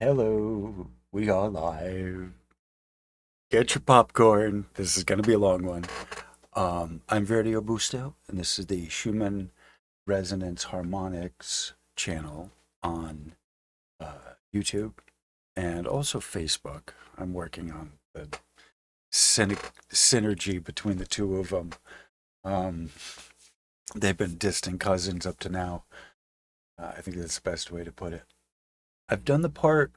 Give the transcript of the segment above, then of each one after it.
Hello, we are live. Get your popcorn. This is going to be a long one. I'm Verdi Augusto, and this is the Schumann Resonance Harmonics channel on YouTube and also Facebook. I'm working on the synergy between the two of them. Um, they've been distant cousins up to now. I think that's the best way to put it. I've done the part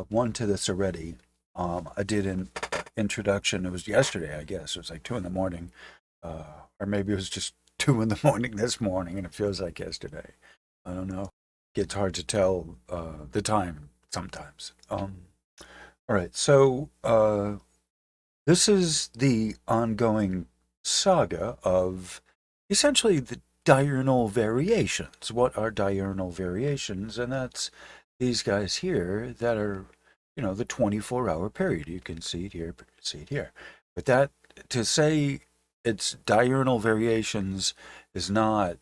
one to this already. I did an introduction. It was yesterday, I guess. It was like 2 in the morning, or maybe it was just 2 in the morning this morning, and it feels like yesterday. I don't know. It's hard to tell the time sometimes. All right, so this is the ongoing saga of essentially the diurnal variations. What are diurnal variations? And that's these guys here that are, the 24-hour period. You can see it here, see it here. But that, to say it's diurnal variations is not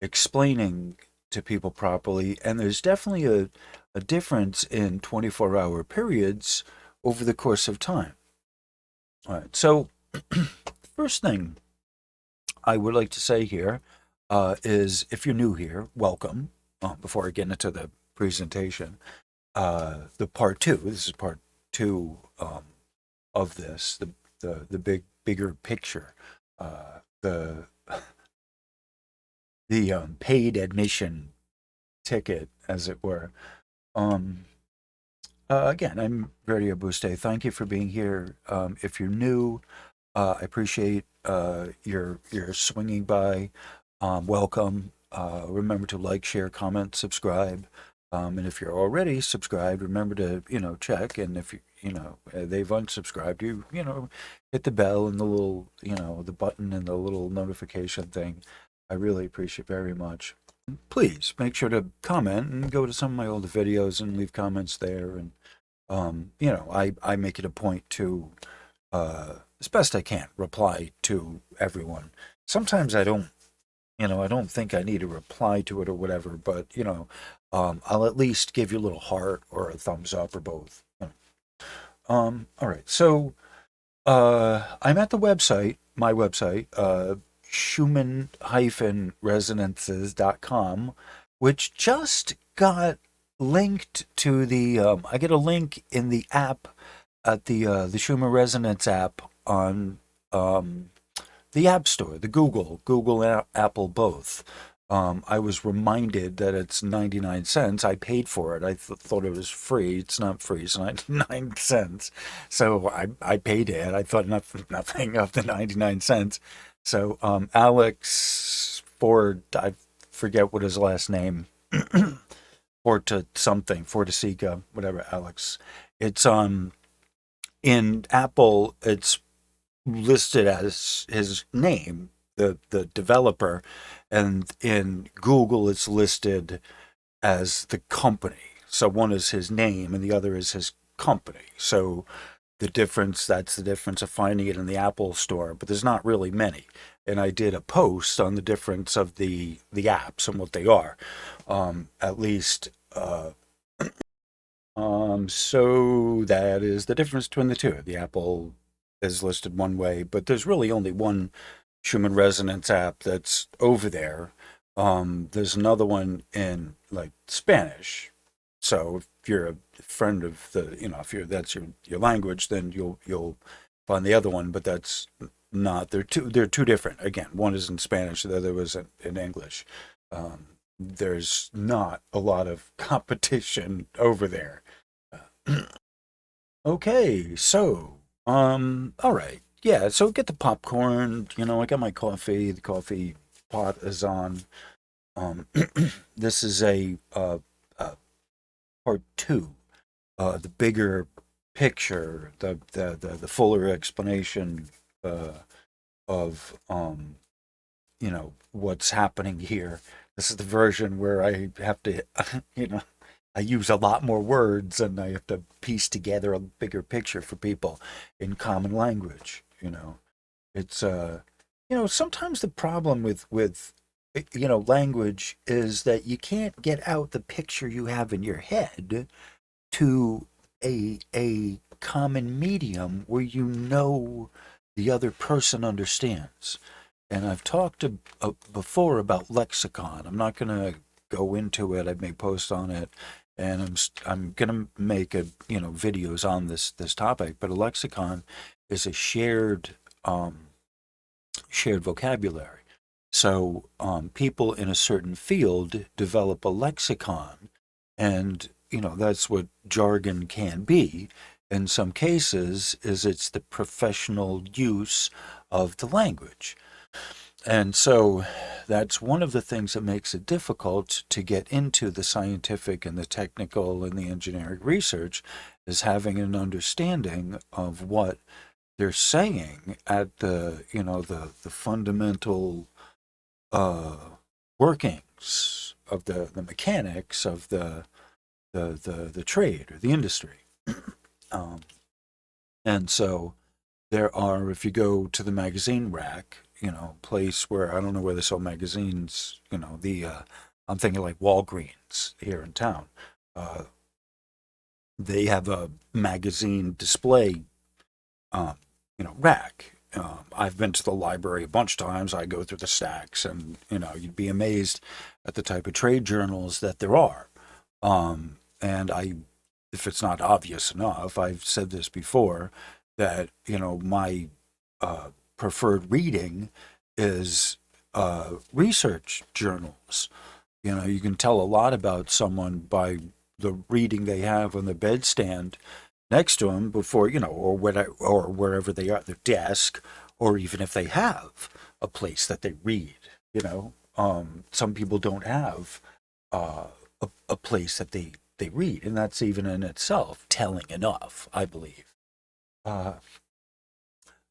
explaining to people properly. And there's definitely a difference in 24-hour periods over the course of time. All right. So, first thing I would like to say here is if you're new here, welcome. Before I get into the presentation, the part two. This is part two of this. The bigger picture. The paid admission ticket, as it were. Um, Again, I'm Verdi Abuste. Thank you for being here. If you're new, I appreciate your swinging by. Welcome. Remember to like, share, comment, subscribe. And if you're already subscribed, remember to check. And if they've unsubscribed, hit the bell and the little the button and the little notification thing. I really appreciate very much. Please make sure to comment and go to some of my older videos and leave comments there. And I make it a point to as best I can reply to everyone. Sometimes I don't think I need to reply to it or whatever, but I'll at least give you a little heart or a thumbs up or both. All right, so I'm at the website, my website, Schumann-resonances.com, which just got linked to the. I get a link in the app at the Schumann Resonance app on the App Store, the Google and Apple both. I was reminded that it's 99 cents. I paid for it. I thought it was free. It's not free. It's 99 cents. So I paid it. I thought nothing of the 99 cents. So Alex Ford, I forget what his last name, Forta something, Fortasica, whatever, Alex. It's in Apple, it's listed as his name, the developer, and in Google it's listed as the company. So one is his name and the other is his company. So that's the difference of finding it in the Apple store, but there's not really many. And I did a post on the difference of the apps and what they are. At least so that is the difference between the two. The Apple is listed one way, but there's really only one Schumann Resonance app that's over there. There's another one in like Spanish. So if you're a friend of the, if you're that's your language, then you'll find the other one. But that's not. They're two different. Again, one is in Spanish, the other was in English. There's not a lot of competition over there. Okay, so all right, yeah. So get the popcorn. I got my coffee. The coffee pot is on. Um, this is a part two, the bigger picture, the fuller explanation of what's happening here. This is the version where I have to, I use a lot more words and I have to piece together a bigger picture for people in common language. It's sometimes the problem with language is that you can't get out the picture you have in your head to a common medium where you know the other person understands. And I've talked before about lexicon. I'm not going to go into it. I've made posts on it, and I'm going to make videos on this topic. But a lexicon is a shared vocabulary. So people in a certain field develop a lexicon, and that's what jargon can be. In some cases, it's the professional use of the language. And so that's one of the things that makes it difficult to get into the scientific and the technical and the engineering research, is having an understanding of what they're saying at the fundamental uh, workings of the mechanics of the trade or the industry. Um, and so there are, if you go to the magazine rack, place where, I don't know where they sell magazines, I'm thinking like Walgreens here in town. Uh, they have a magazine display, um, rack. I've been to the library a bunch of times. I go through the stacks, and you'd be amazed at the type of trade journals that there are. And if it's not obvious enough, I've said this before, that my preferred reading is research journals. You can tell a lot about someone by the reading they have on the bedstand next to them before, or whatever, or wherever they are, at their desk, or even if they have a place that they read. Some people don't have uh, a place that they read, and that's even in itself telling enough, I believe. Uh,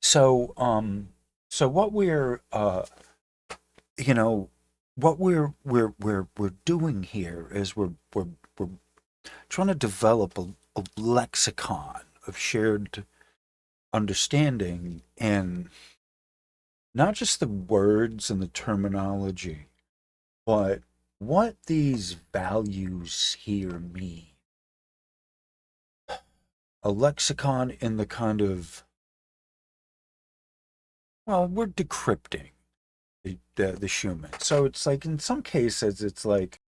so, so what you know, we're doing here is we're trying to develop a lexicon of shared understanding, and not just the words and the terminology, but what these values here mean. A lexicon in the kind of, well, we're decrypting the Schumann. So it's like, in some cases, it's like,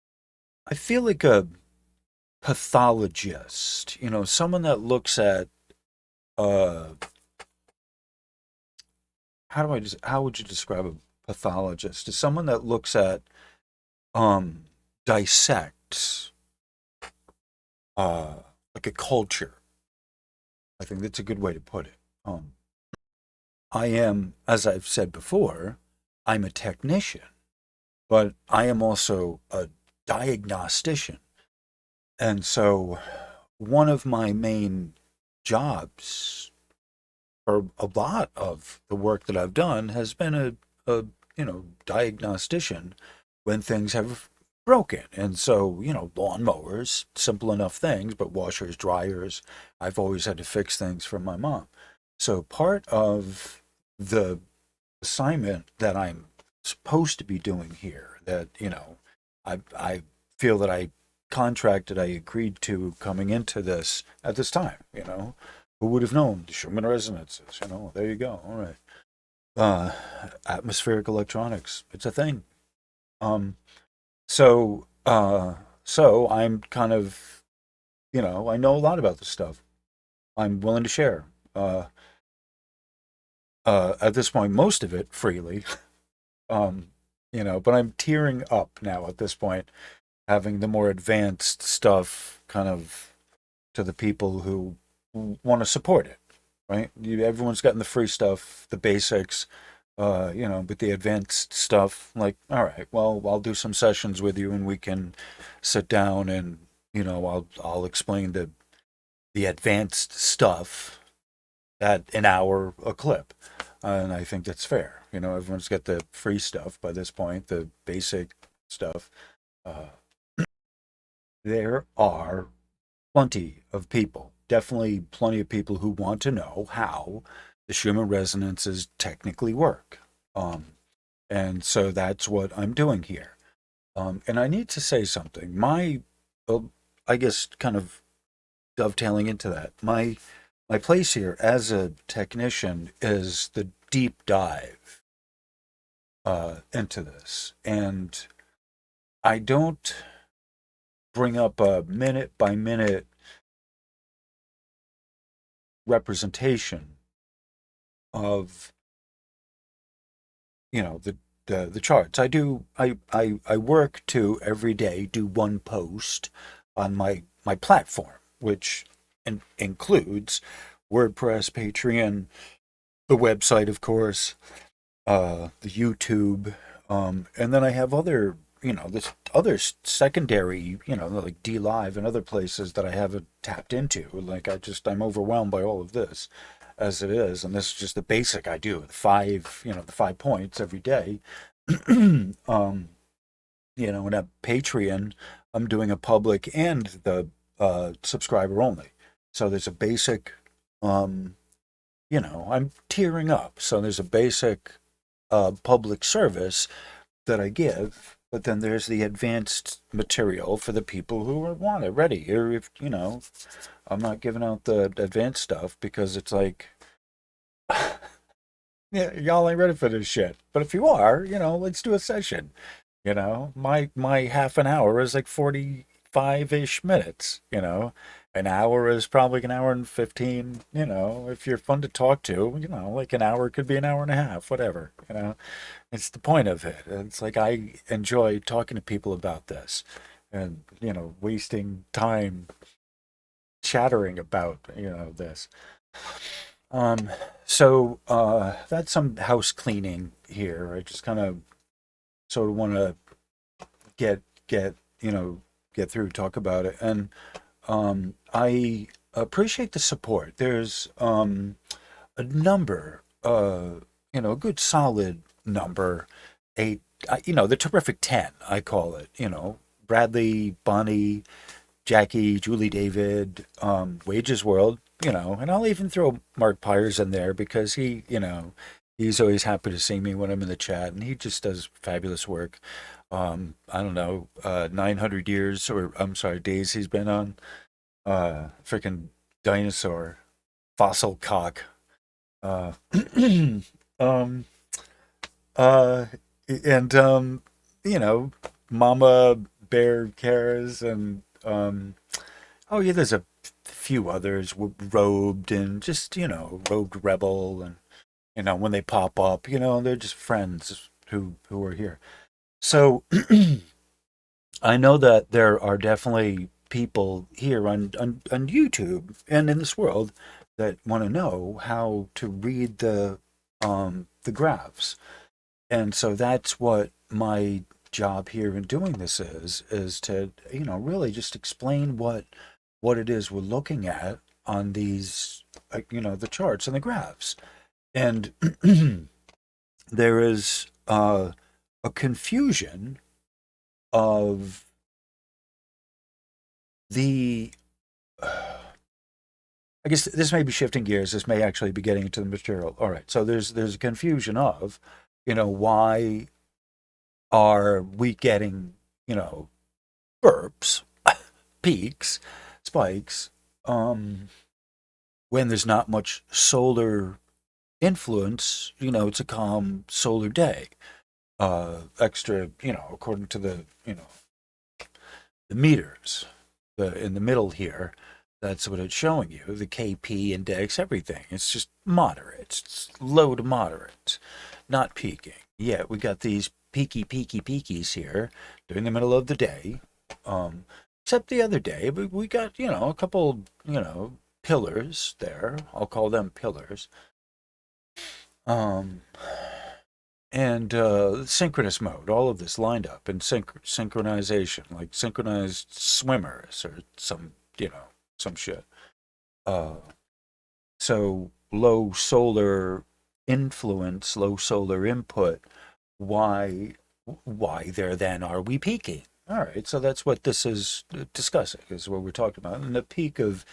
I feel like a pathologist, someone that looks at, uh, how would you describe a pathologist? Is someone that looks at, um, dissects, uh, like a culture. I think that's a good way to put it. I am, as I've said before, I'm a technician, but I am also a diagnostician. And so one of my main jobs, or a lot of the work that I've done, has been a diagnostician when things have broken. And so, lawnmowers, simple enough things, but washers, dryers, I've always had to fix things for my mom. So part of the assignment that I'm supposed to be doing here, that, I feel that I contracted, I agreed to coming into this at this time, who would have known the Schumann resonances, there you go. All right. Uh, Atmospheric electronics, it's a thing. Um, so I'm kind of, I know a lot about this stuff. I'm willing to share. At this point, most of it freely. Um, but I'm tearing up now at this point, having the more advanced stuff kind of to the people who want to support it, right? Everyone's gotten the free stuff, the basics, but the advanced stuff, like, all right, well, I'll do some sessions with you, and we can sit down, and I'll explain the advanced stuff at an hour a clip. And I think that's fair. Everyone's got the free stuff by this point, the basic stuff. Uh, there are plenty of people, definitely plenty of people who want to know how the Schumann resonances technically work. And so that's what I'm doing here. And I need to say something. My, I guess, kind of dovetailing into that, my place here as a technician is the deep dive into this, and I don't bring up a minute by minute representation of the charts. I work to every day do one post on my platform, which includes WordPress, Patreon, the website, of course, the YouTube, and then I have other, this other secondary, like D Live and other places that I haven't tapped into. Like I'm overwhelmed by all of this as it is, and this is just the basic I do. The 5 points every day. And at Patreon, I'm doing a public and the subscriber only. So there's a basic, I'm tiering up. So there's a basic public service that I give, but then there's the advanced material for the people who want it ready. Here, if I'm not giving out the advanced stuff because it's like, yeah, y'all ain't ready for this shit. But if you are, let's do a session. My half an hour is like 45-ish minutes. An hour is probably an hour and 15. If you're fun to talk to, like an hour could be an hour and a half, whatever. It's the point of it. It's like I enjoy talking to people about this, and wasting time chattering about this. So that's some house cleaning here. I just kind of sort of want to get through, talk about it, and I appreciate the support. There's a number, a good solid number, the terrific 10, I call it. Bradley, Bonnie, Jackie, Julie, David, Wages World, and I'll even throw Mark Pyers in there because he's always happy to see me when I'm in the chat, and he just does fabulous work. I don't know, 900 years, or I'm sorry, days he's been on. Freaking dinosaur, fossil cock. Um, and Mama Bear cares, and oh yeah, there's a few others, robed, and just robed rebel, and when they pop up, they're just friends who are here. So I know that there are definitely people here on YouTube and in this world that want to know how to read the graphs. And so that's what my job here in doing this is to really just explain what it is we're looking at on these the charts and the graphs. And there is a confusion of the I guess this may be shifting gears. This may actually be getting into the material. All right. So there's a confusion of, why are we getting, burps, peaks, spikes, when there's not much solar influence. It's a calm solar day. Extra, according to the meters, in the middle here. That's what it's showing you. The KP index, everything. It's just moderate. It's low to moderate, not peaking. Yeah, we got these peakies here during the middle of the day. Except the other day, we got, a couple, pillars there. I'll call them pillars. And synchronous mode, all of this lined up in synchronization, like synchronized swimmers or some shit. So low solar influence, low solar input. Why there then are we peaking? All right, so that's what this is discussing, is what we're talking about. And the peak of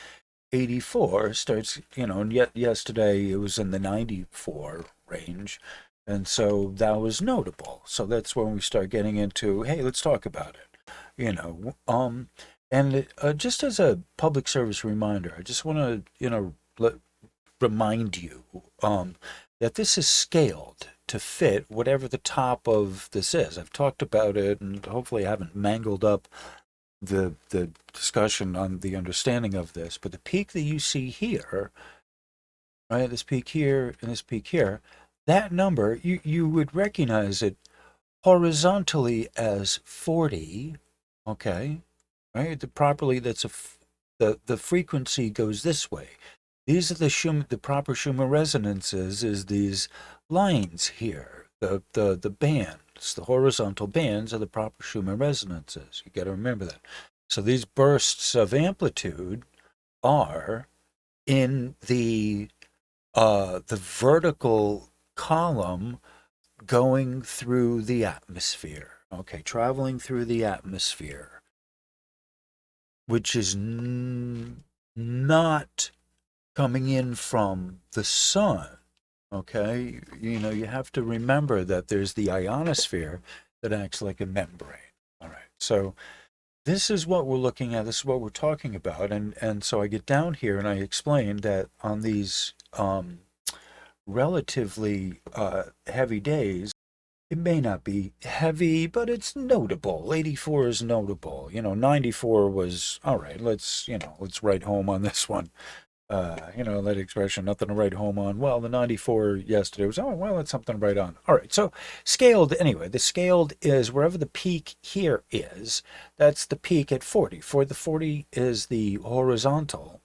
84 starts, and yet yesterday it was in the 94 range. And so that was notable. So that's when we start getting into, hey, let's talk about it. And just as a public service reminder, I just want to, remind you that this is scaled to fit whatever the top of this is. I've talked about it, and hopefully I haven't mangled up the discussion on the understanding of this. But the peak that you see here, right, this peak here and this peak here, that number, you would recognize it horizontally as 40, okay, right? Properly, the frequency goes this way. These are the proper Schumann resonances is these lines here, the bands, the horizontal bands are the proper Schumann resonances. You got to remember that. So these bursts of amplitude are in the vertical column going through the atmosphere. Okay, traveling through the atmosphere, which is not coming in from the sun. Okay, you have to remember that there's the ionosphere that acts like a membrane. All right, so this is what we're looking at. This is what we're talking about, and so I get down here and I explain that on these relatively heavy days, it may not be heavy, but it's notable. 84 is notable. 94 was all right. Let's write home on this one. That expression, nothing to write home on. Well, the 94 yesterday was, oh, well, it's something to write on. All right, so scaled, anyway, the scaled is wherever the peak here is, that's the peak at 40. For the 40 is the horizontal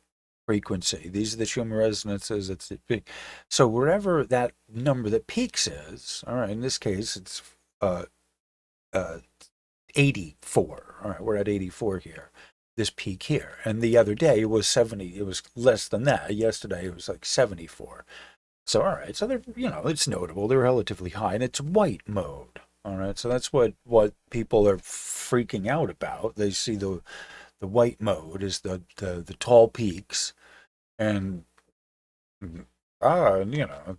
frequency. These are the Schumann resonances. It's the peak. So wherever that number that peaks is, all right, in this case, it's uh, uh, 84. All right, we're at 84 here. This peak here. And the other day it was 70. It was less than that. Yesterday it was like 74. So, all right. So they're, it's notable. They're relatively high, and it's white mode. All right. So that's what people are freaking out about. They see the white mode is the tall peaks, and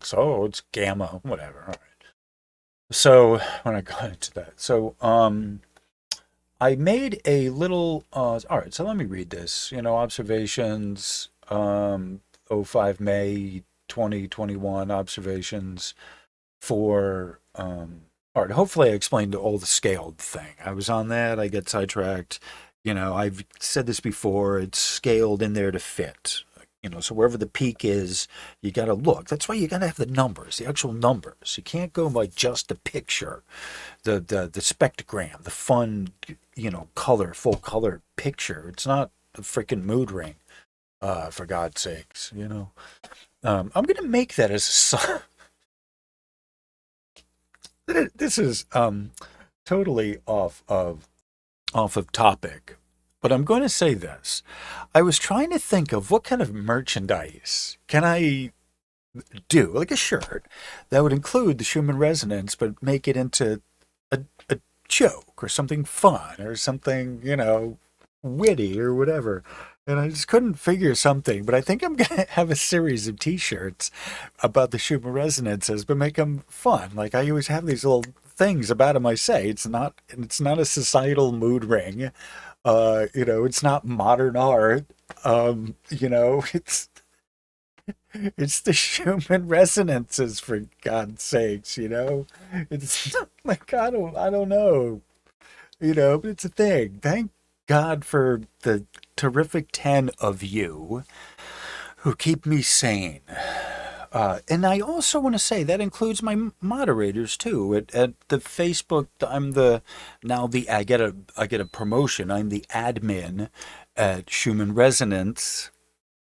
so it's gamma, whatever. All right. So when I got into that, so I made a little, all right, so let me read this. Observations, 05 May 2021 observations for, all right, hopefully I explained all the scaled thing. I was on that, I get sidetracked. I've said this before, it's scaled in there to fit. So wherever the peak is, you got to look. That's why you got to have the numbers, the actual numbers. You can't go by just a picture, the spectrogram, the fun, full color picture. It's not a freaking mood ring, for God's sakes. I'm gonna make that as a song. This is totally off of topic. But I'm going to say this. I was trying to think of what kind of merchandise can I do, like a shirt that would include the Schumann resonance, but make it into a joke or something fun or something, witty or whatever. And I just couldn't figure something, but I think I'm going to have a series of t-shirts about the Schumann resonances, but make them fun. Like I always have these little things about them I say. It's not a societal mood ring. It's not modern art. It's the Schumann resonances, for God's sakes. It's like I don't know. But it's a thing. Thank God for the terrific 10 of you who keep me sane. And I also want to say that includes my moderators too. At the Facebook, I get a promotion. I'm the admin at Schumann Resonance,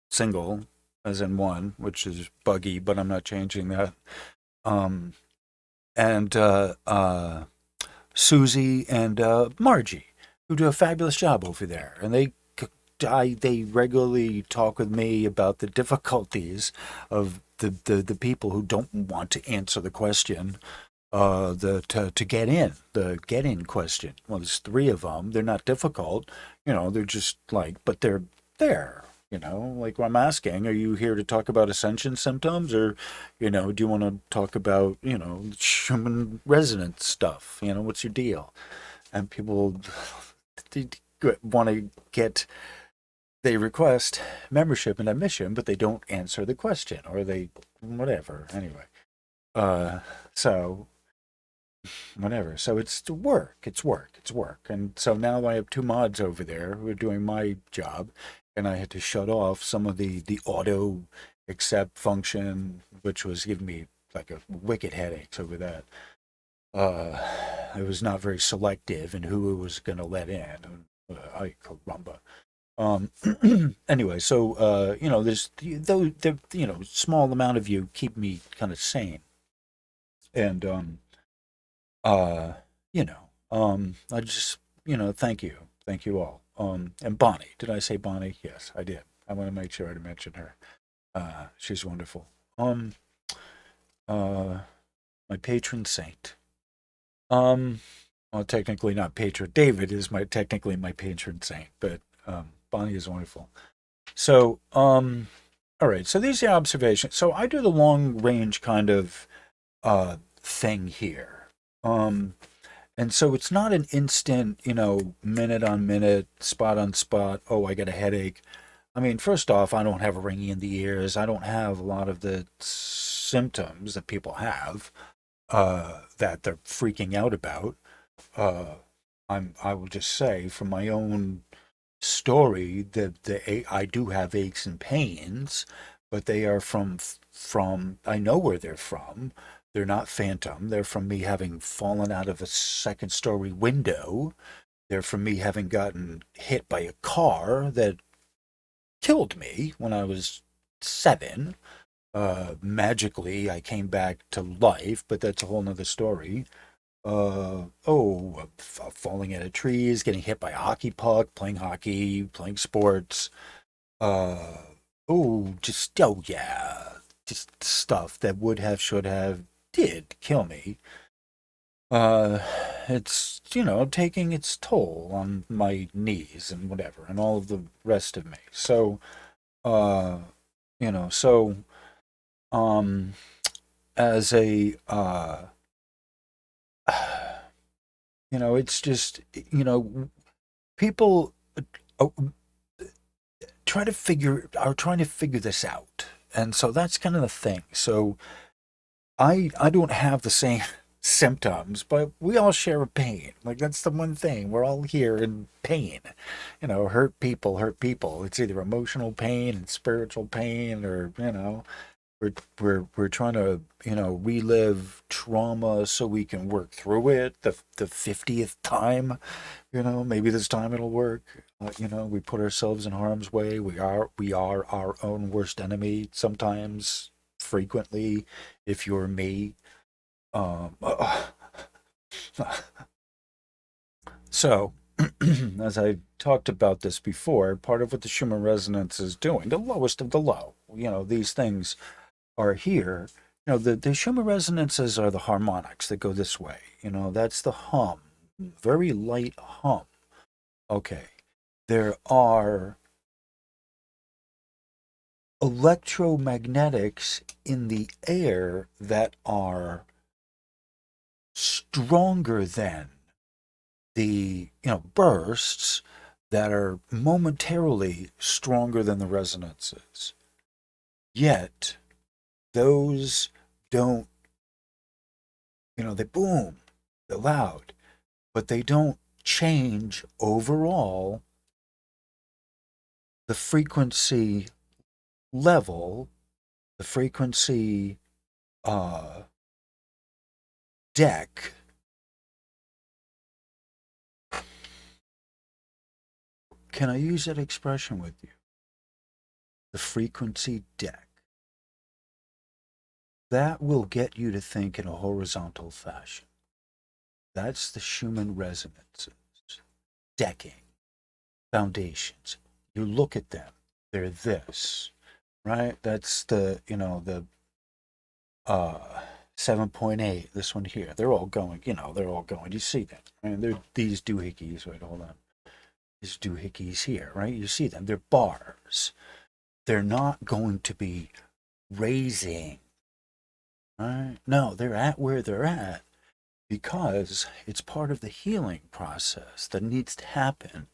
single as in one, which is buggy, but I'm not changing that. Um, and Susie and Margie, who do a fabulous job over there, and they regularly talk with me about the difficulties of the people who don't want to answer the question, to get in, the get in question. Well, there's three of them. They're not difficult, they're just like, but they're there. Like I'm asking, are you here to talk about ascension symptoms, or, do you want to talk about, Schumann resonance stuff? What's your deal? And people, want to get, they request membership and admission, but they don't answer the question, or they, whatever. Anyway, so whatever. So it's work. It's work. It's work. And so now I have two mods over there who are doing my job, and I had to shut off some of the auto accept function, which was giving me like a wicked headaches over that. I was not very selective in who it was going to let in. I caramba. Anyway, so there's though the small amount of you keep me kind of sane, and I just thank you all. And Bonnie, did I say Bonnie? Yes, I did. I want to make sure I mention her. She's wonderful. My patron saint. Well, technically not patron. David is technically my patron saint, but Bonnie is wonderful. So, all right. So these are the observations. So I do the long range kind of thing here. And so it's not an instant, minute on minute, spot on spot. Oh, I got a headache. I mean, first off, I don't have a ringing in the ears. I don't have a lot of the symptoms that people have that they're freaking out about. I will just say from my own story that I do have aches and pains, but they are from I know where they're from. They're not phantom. They're from me having fallen out of a second story window. They're from me having gotten hit by a car that killed me when I was 7. Magically, I came back to life, but that's a whole nother story. Falling out of trees, getting hit by a hockey puck, playing hockey, playing sports. Just stuff that would have, should have, did kill me. It's, taking its toll on my knees and whatever, and all of the rest of me. So, so, as a, it's just, people uh, trying to figure this out. And so that's kind of the thing. So I don't have the same symptoms, but we all share a pain. Like, that's the one thing. We're all here in pain. Hurt people hurt people. It's either emotional pain and spiritual pain, or, we're trying to, relive trauma so we can work through it the 50th time. Maybe this time it'll work. We put ourselves in harm's way. We are our own worst enemy sometimes, frequently, if you're me. So, as I talked about this before, part of what the Schumann resonance is doing, the lowest of the low, these things are here. The Schumann resonances are the harmonics that go this way. That's the hum, very light hum. Okay. There are electromagnetics in the air that are stronger than the bursts that are momentarily stronger than the resonances. Yet those don't, they boom, they're loud, but they don't change overall the frequency level, the frequency deck. Can I use that expression with you? The frequency deck. That will get you to think in a horizontal fashion. That's the Schumann resonances. Decking. Foundations. You look at them. They're this. Right? That's the 7.8, this one here. They're all going. You see them. And they're these doohickeys. Wait, hold on. These doohickeys here, right? You see them. They're bars. They're not going to be raising. Right? No, they're at where they're at because it's part of the healing process that needs to happen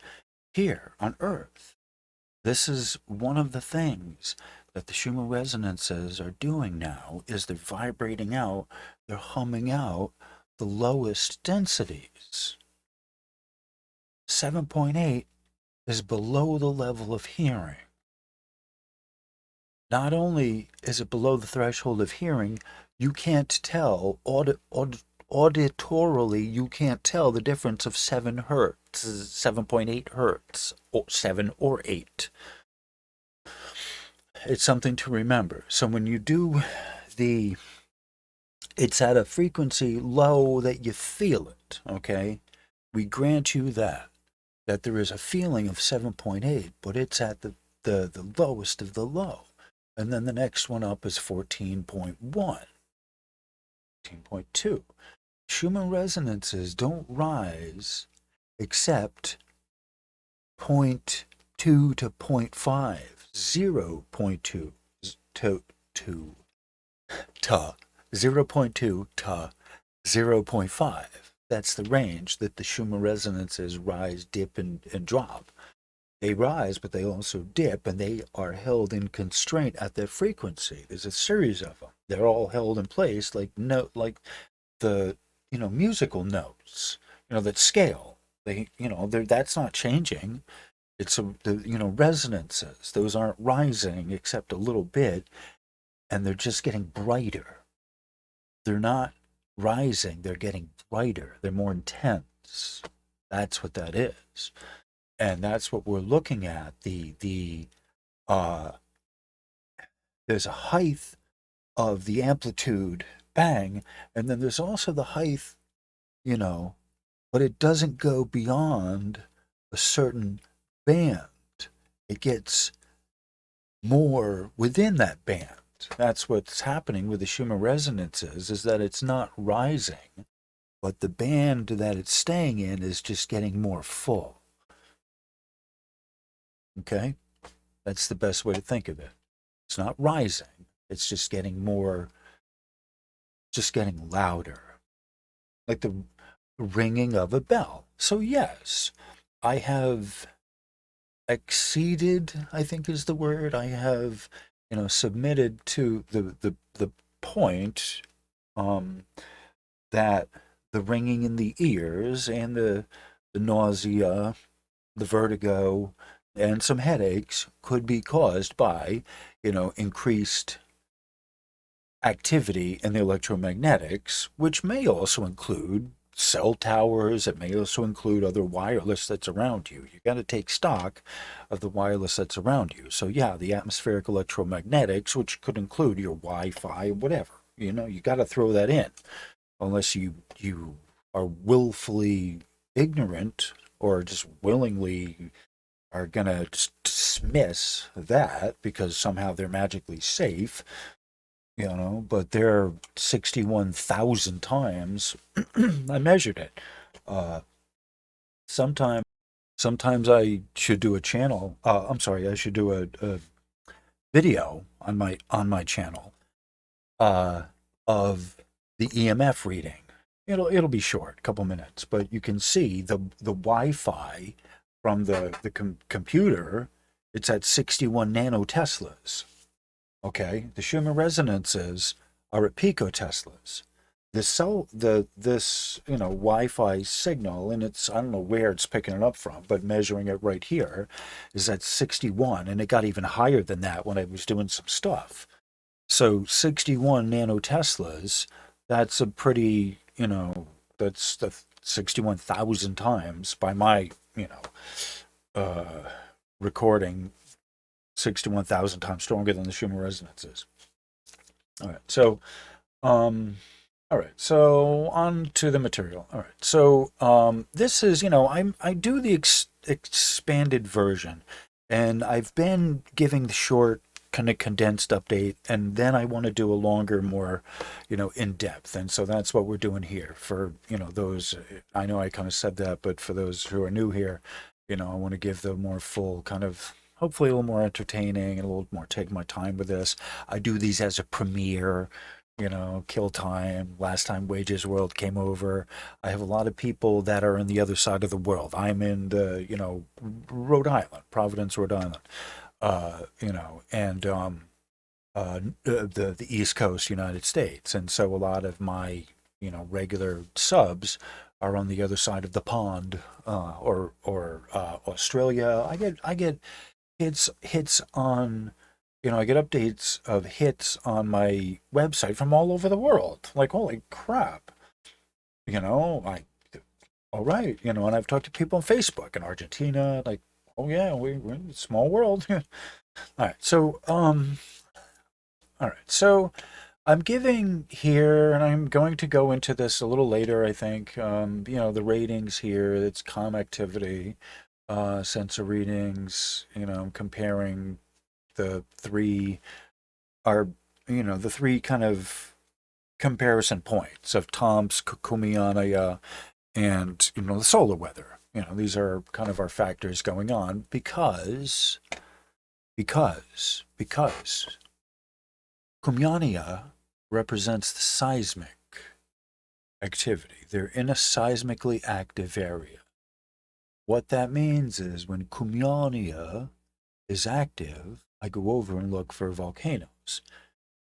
here on Earth. This is one of the things that the Schumann resonances are doing now, is they're vibrating out, they're humming out the lowest densities. 7.8 is below the level of hearing. Not only is it below the threshold of hearing, you can't tell, auditorily, you can't tell the difference of 7 hertz, 7.8 hertz, or 7 or 8. It's something to remember. So when you do it's at a frequency low that you feel it, okay? We grant you that there is a feeling of 7.8, but it's at the lowest of the low. And then the next one up is 14.1, 14.2. Schumann resonances don't rise except 0.2 to 0.5, 0.2 to 0.2 to 0.5. That's the range that the Schumann resonances rise, dip, and drop. They rise, but they also dip, and they are held in constraint at their frequency. There's a series of them. They're all held in place like the musical notes, that scale. That's not changing. It's the resonances. Those aren't rising except a little bit, and they're just getting brighter. They're not rising, they're getting brighter, they're more intense. That's what that is. And that's what we're looking at. There's a height of the amplitude bang, and then there's also the height, but it doesn't go beyond a certain band. It gets more within that band. That's what's happening with the Schumann resonances, is that it's not rising, but the band that it's staying in is just getting more full. Okay? That's the best way to think of it. It's not rising. It's just getting more, just getting louder. Like the ringing of a bell. So yes, I have exceeded, I think is the word. I have, submitted to the point that the ringing in the ears and the nausea, the vertigo, and some headaches could be caused by, increased activity in the electromagnetics, which may also include cell towers. It may also include other wireless that's around you. You got to take stock of the wireless that's around you. So yeah, the atmospheric electromagnetics, which could include your Wi-Fi, whatever. You got to throw that in, unless you are willfully ignorant or just willingly are gonna dismiss that because somehow they're magically safe. But they're 61,000 times. I measured it. Sometimes I should do a channel. I should do a video on my channel of the EMF reading. It'll be short, a couple minutes, but you can see the Wi-Fi from the computer. It's at 61 nanoteslas. Okay, the Schumann resonances are at picoteslas. This Wi-Fi signal, and I don't know where it's picking it up from, but measuring it right here is at 61, and it got even higher than that when I was doing some stuff. So 61 nanoteslas, that's a pretty, that's the 61,000 times by my, recording. 61,000 times stronger than the Schumann resonances. All right, so on to the material. All right, so this is, I do the expanded version, and I've been giving the short, kind of condensed update, and then I want to do a longer, more, in depth, and so that's what we're doing here for, those. I know I kind of said that, but for those who are new here, I want to give the more full kind of, hopefully a little more entertaining and a little more take my time with this. I do these as a premiere, Kill Time, Last Time Wages World came over. I have a lot of people that are in the other side of the world. I'm in Rhode Island, Providence, Rhode Island, and the East Coast, United States. And so a lot of my, regular subs are on the other side of the pond, or Australia. I get hits on, I get updates of hits on my website from all over the world. Like, holy crap. I all right, and I've talked to people on Facebook in Argentina, like, oh yeah, we're in a small world. All right, so I'm giving here, and I'm going to go into this a little later, I think. The ratings here, it's com activity, sensor readings, comparing the three are, the three kind of comparison points of Tomsk, Cumiana, and, the solar weather. These are kind of our factors going on because Cumiana represents the seismic activity. They're in a seismically active area. What that means is when Cumiana is active, I go over and look for volcanoes.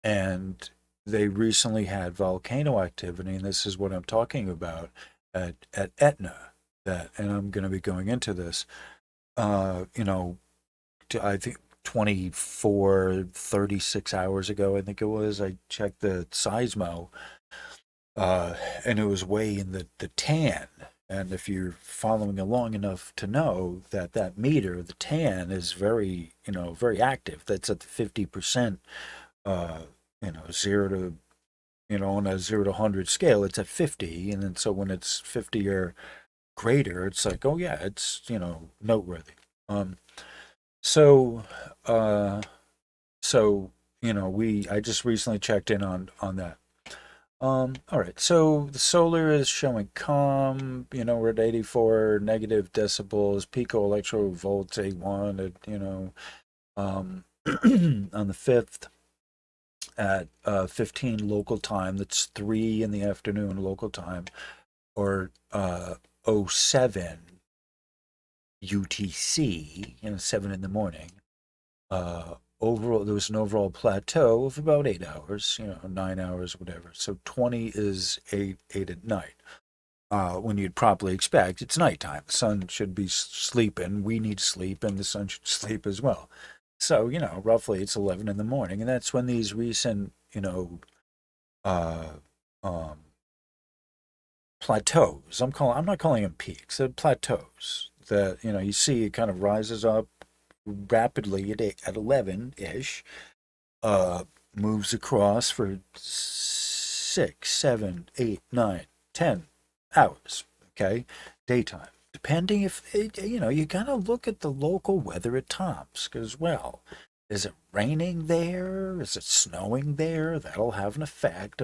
And they recently had volcano activity, and this is what I'm talking about at Etna. And I'm going to be going into this. I think 24, 36 hours ago, I think it was, I checked the seismo, and it was way in the tan. And if you're following along enough to know that that meter, the tan, is very, very active. That's at the 50%, 0 to, on a 0 to 100 scale, it's at 50. And then so when it's 50 or greater, it's like, oh yeah, it's, noteworthy. So, uh, I just recently checked in on that. All right, so the solar is showing calm, we're at 84 negative decibels, pico-electron-Volt A1 at, on the 5th at 15 local time, that's 3 in the afternoon local time, or 07 UTC, 7 in the morning. Overall, there was an overall plateau of about 8 hours, 9 hours, whatever. So 20 is 8 at night. When you'd probably expect it's nighttime. The sun should be sleeping. We need sleep, and the sun should sleep as well. So, roughly it's 11 in the morning, and that's when these recent, uh, um, plateaus. I'm not calling them peaks. They're plateaus that you see. It kind of rises up rapidly at 11-ish, moves across for 6, 7, 8, 9, 10 hours. Okay, daytime. Depending if you gotta look at the local weather at Tomsk as well. Is it raining there? Is it snowing there? That'll have an effect.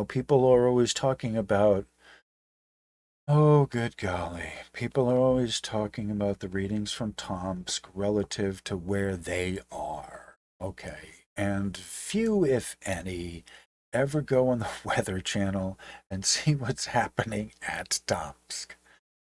People are always talking about, oh, good golly. People are always talking about the readings from Tomsk relative to where they are. Okay. And few, if any, ever go on the Weather Channel and see what's happening at Tomsk.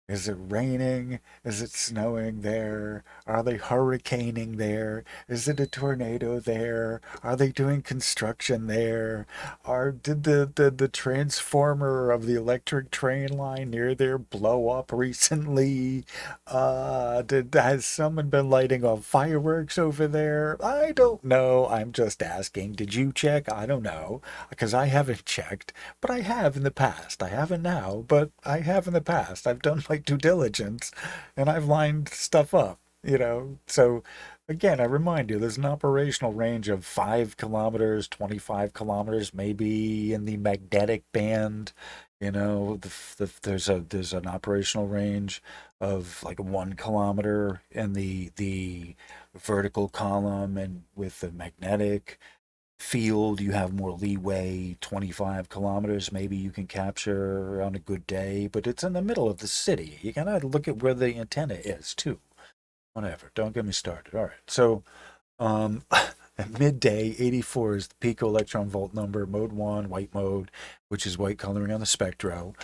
Is it raining? Is it snowing there? Are they hurricaning there? Is it a tornado there? Are they doing construction there? Did the transformer of the electric train line near there blow up recently? Has someone been lighting off fireworks over there? I don't know. I'm just asking. Did you check? I don't know, because I haven't checked, but I have in the past. I haven't now, but I have in the past. I've done my due diligence, and I've lined stuff up, So, again, I remind you, there's an operational range of 5 kilometers, 25 kilometers, maybe in the magnetic band. There's an operational range of like 1 kilometer in the vertical column, and with the magnetic field, you have more leeway. 25 kilometers maybe you can capture on a good day, but it's in the middle of the city. You gotta look at where the antenna is too. Whatever, don't get me started. All right, so At midday, 84 is the pico-electron-Volt number, mode 1, white mode, which is white coloring on the Spectro,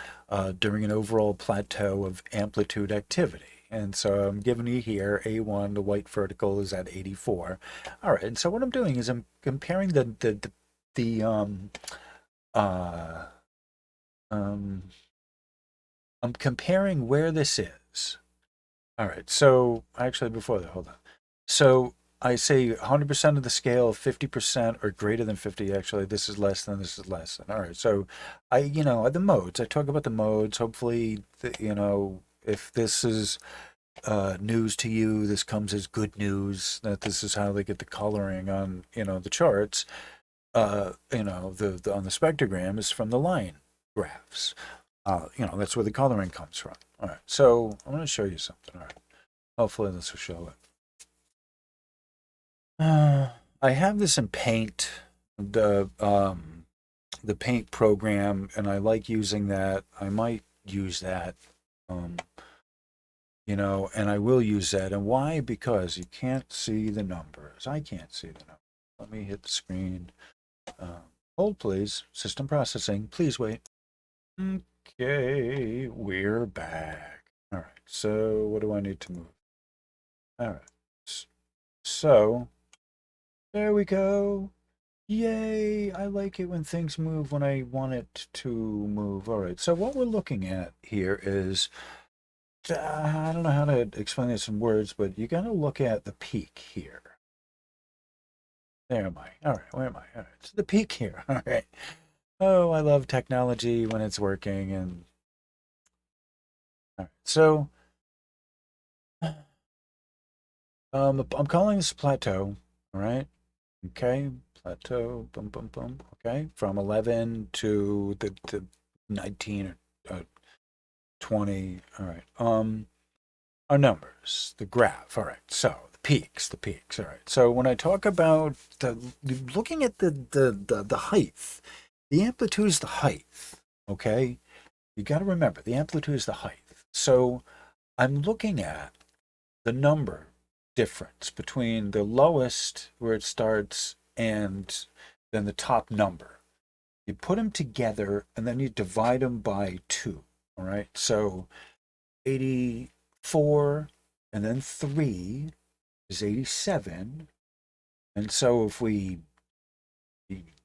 during an overall plateau of amplitude activity. And so I'm giving you here, A1, the white vertical is at 84. All right, and so what I'm doing is I'm comparing the uh, um, I'm comparing where this is. All right, so actually before that, hold on. So I say 100% of the scale, 50% or greater than 50. Actually, this is less than, this is less than. All right, so the modes. I talk about the modes. Hopefully, if this is news to you, this comes as good news that this is how they get the coloring on, the charts. On the spectrogram is from the line graphs. That's where the coloring comes from. All right, so I'm going to show you something. All right, hopefully this will show it. I have this in Paint, the Paint program, and I like using that. I might use that, and I will use that. And why? Because you can't see the numbers. I can't see the numbers. Let me hit the screen. Hold, please. System processing. Please wait. Okay, we're back. All right, so what do I need to move? All right, so there we go. Yay, I like it when things move when I want it to move. All right, so what we're looking at here is, I don't know how to explain this in words, but you got to look at the peak here. There am I. All right, where am I? All right, it's the peak here. All right. Oh, I love technology when it's working. And all right, so I'm calling this plateau. All right. Okay. Plateau. Boom, boom, boom. Okay. From 11 to the 19 or 20. All right. Our numbers, the graph. All right. So the peaks. All right. So when I talk about looking at the height, the amplitude is the height. Okay. You got to remember the amplitude is the height. So I'm looking at the number difference between the lowest where it starts and then the top number. You put them together and then you divide them by 2. All right. So 84 and then 3 is 87. And so if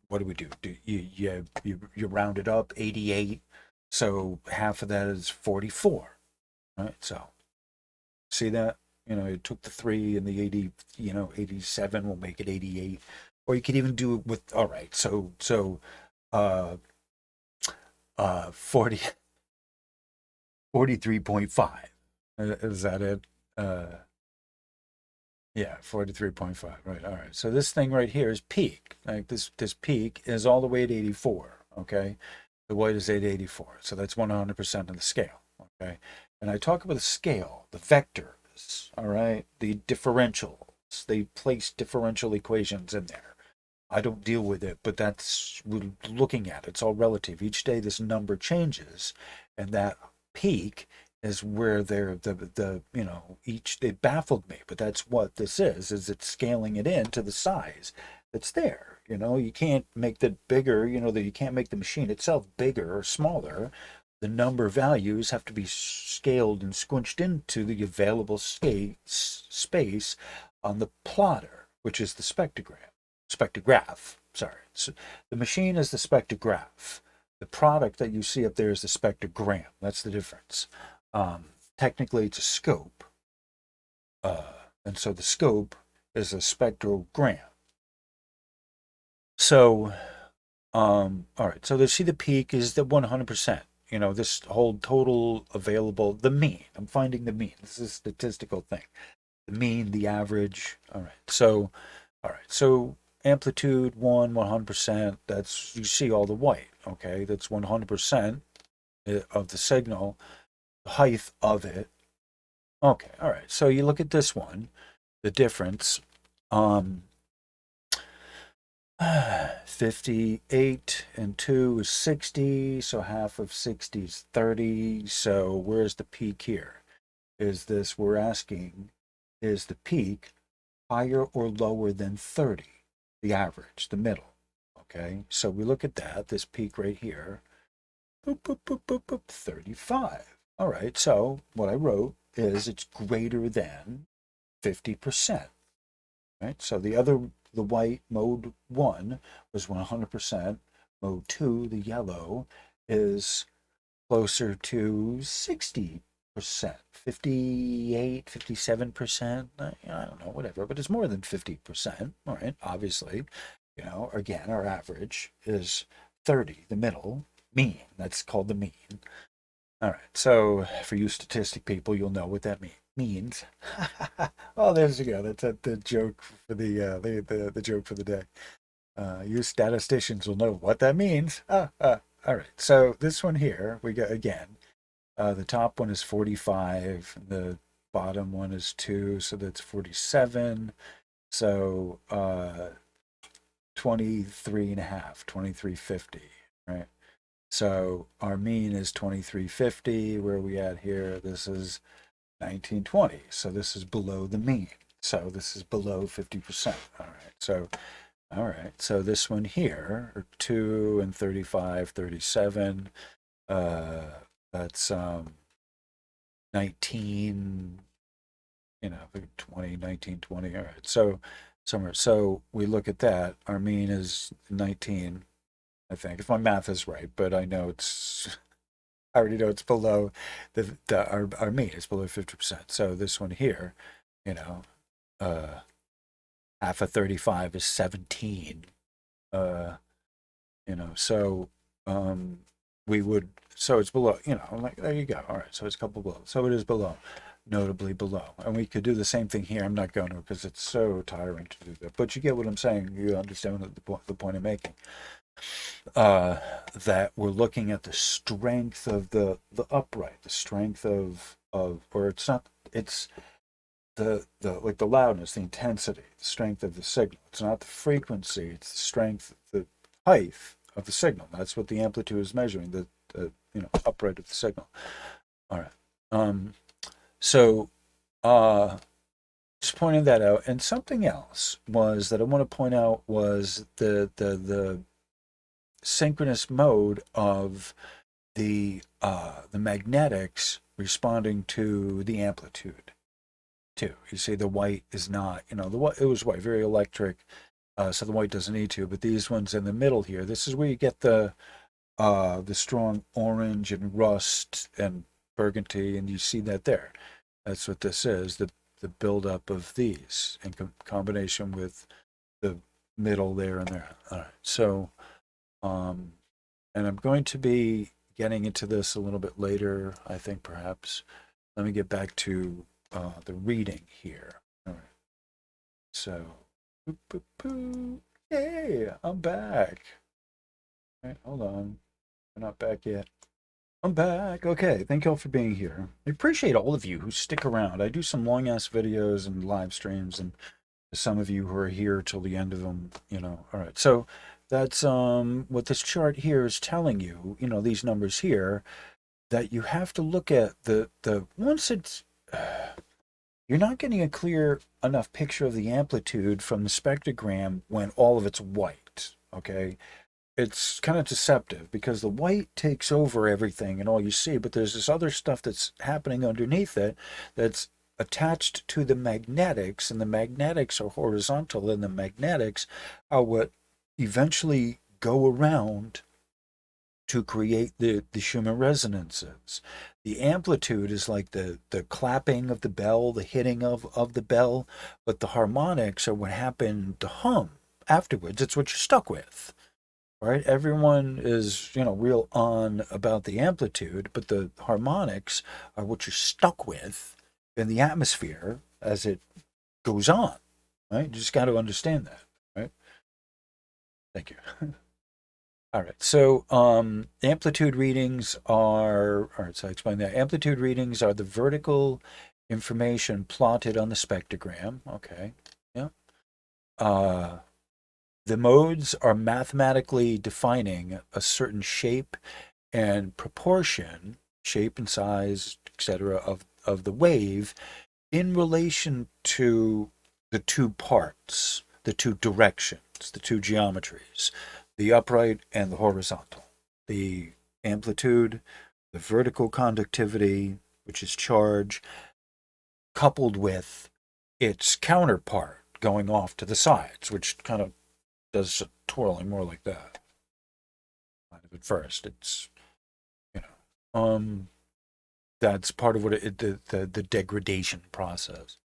what do we do? You round it up, 88. So half of that is 44. Right. So see that? It took the 3 and the 80, 87 will make it 88. Or you could even do it with, all right, so uh 40 43.5. Is that it? Yeah, 43.5. Right. All right. So this thing right here is peak. Like this peak is all the way at 84, okay? The white is at 84. So that's 100% of the scale, okay? And I talk about the scale, the vectors, all right? The differentials. They place differential equations in there. I don't deal with it, but that's we're looking at. It's all relative. Each day this number changes, and that peak is where they're each they baffled me, but that's what this is it's scaling it into the size that's there. You can't make that bigger, that you can't make the machine itself bigger or smaller. The number values have to be scaled and squinched into the available space on the plotter, which is the spectrograph. Sorry. So the machine is the spectrograph. The product that you see up there is the spectrogram. That's the difference. Technically, it's a scope. And so the scope is a spectrogram. So, all right. So see the peak is the 100%. This whole total available, the mean. I'm finding the mean. This is a statistical thing. The mean, the average. All right. So, all right. So amplitude 100%. That's, you see all the white. Okay. That's 100% of the signal. The height of it. Okay. All right. So you look at this one, the difference. 58 and 2 is 60, so half of 60 is 30. So where's the peak here? We're asking, is the peak higher or lower than 30? the average, the middle. Okay, so we look at that, this peak right here, boop, boop, boop, boop, boop, 35. All right, so what I wrote is it's greater than 50%. Right, so the white mode 1 was 100%. Mode 2, the yellow, is closer to 60%, 58, 57%. I don't know, whatever, but it's more than 50%. All right, obviously, again, our average is 30, the middle, mean. That's called the mean. All right, so for you statistic people, you'll know what that means. Oh, there you go. That's the joke for the joke for the day. You statisticians will know what that means. All right. So this one here, we got again. The top one is 45. The bottom one is 2, so that's 47. So 23 and a half, 2350, right? So our mean is 2350. Where are we at here? This is 1920. So this is below the mean. So this is below 50%. All right. So this one here, or 2 and 35, 37. That's 19, 20, 19, 20. All right. So somewhere. So we look at that. Our mean is 19, I think, if my math is right, but I know I already know it's below our mean. It's below 50%. So this one here, uh, half of 35 is 17. So we would, so it's below, like, there you go. All right, so it's a couple below. So it is below, notably below. And we could do the same thing here. I'm not going to because it's so tiring to do that. But you get what I'm saying. You understand the point I'm making. That we're looking at the strength of the upright, the strength of, or it's not, it's the like the loudness, the intensity, the strength of the signal. It's not the frequency, it's the strength, the height of the signal. That's what the amplitude is measuring, the upright of the signal. All right. So just pointing that out. And something else was that I want to point out was the synchronous mode of the magnetics responding to the amplitude too. You see the white is not, the white, it was white, very electric, so the white doesn't need to, but these ones in the middle here, this is where you get the strong orange and rust and burgundy, and you see that there. That's what this is, the buildup of these in combination with the middle there and there. All right, so and I'm going to be getting into this a little bit later, I think, perhaps. Let me get back to the reading here. All right. So, boop, boop, boop. Hey, I'm back. All right, hold on. We're not back yet. I'm back. Okay, thank y'all for being here. I appreciate all of you who stick around. I do some long-ass videos and live streams, and some of you who are here till the end of them, All right, so that's what this chart here is telling you, these numbers here, that you have to look at the once it's you're not getting a clear enough picture of the amplitude from the spectrogram when all of it's white, okay? It's kind of deceptive because the white takes over everything and all you see, but there's this other stuff that's happening underneath it that's attached to the magnetics, and the magnetics are horizontal, and the magnetics are what eventually go around to create the Schumann resonances. The amplitude is like the clapping of the bell, the hitting of the bell, but the harmonics are what happened to hum afterwards. It's what you're stuck with, right? Everyone is, real on about the amplitude, but the harmonics are what you're stuck with in the atmosphere as it goes on, right? You just got to understand that, right? Thank you. All right, so amplitude readings are, all right, so I explained that. Amplitude readings are the vertical information plotted on the spectrogram, okay, yeah. The modes are mathematically defining a certain shape and proportion, shape and size, etc., of the wave in relation to the two parts, the two directions, the two geometries, the upright and the horizontal. The amplitude, the vertical conductivity, which is charge, coupled with its counterpart going off to the sides, which kind of does twirling more like that. Kind of at first, it's, you know, that's part of what the degradation process.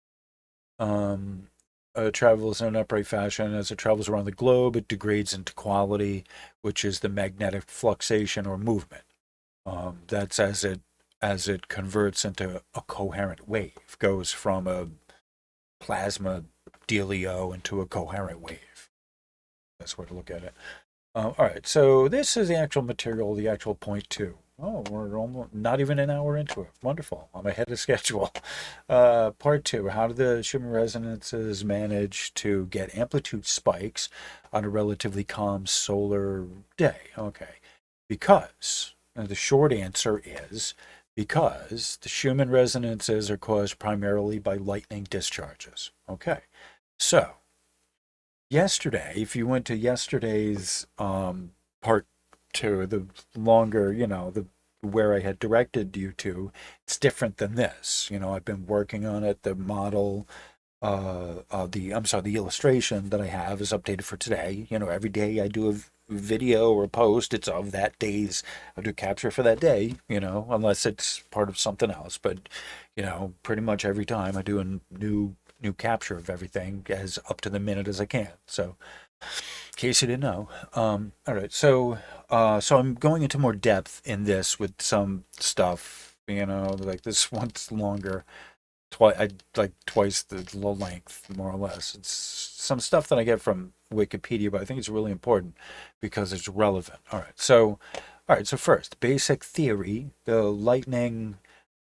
Travels in an upright fashion. As it travels around the globe, it degrades into quality, which is the magnetic fluxation or movement. That's as it converts into a coherent wave, goes from a plasma dealio into a coherent wave. That's where to look at it. All right, so this is the actual material, the actual point two. Oh, we're almost not even an hour into it. Wonderful. I'm ahead of schedule. Part two, how do the Schumann resonances manage to get amplitude spikes on a relatively calm solar day? Okay, because the short answer is because the Schumann resonances are caused primarily by lightning discharges. Okay, so yesterday, if you went to yesterday's part two, the longer, the where I had directed you to, it's different than this. I've been working on it. The model, the illustration that I have is updated for today. Every day I do a video or a post, it's of that day's, I do capture for that day, unless it's part of something else. But, pretty much every time I do a new capture of everything as up to the minute as I can. So in case you didn't know. All right, so I'm going into more depth in this with some stuff, like this one's longer, twice the length, more or less. It's some stuff that I get from Wikipedia, but I think it's really important because it's relevant. All right, so first, basic theory: the lightning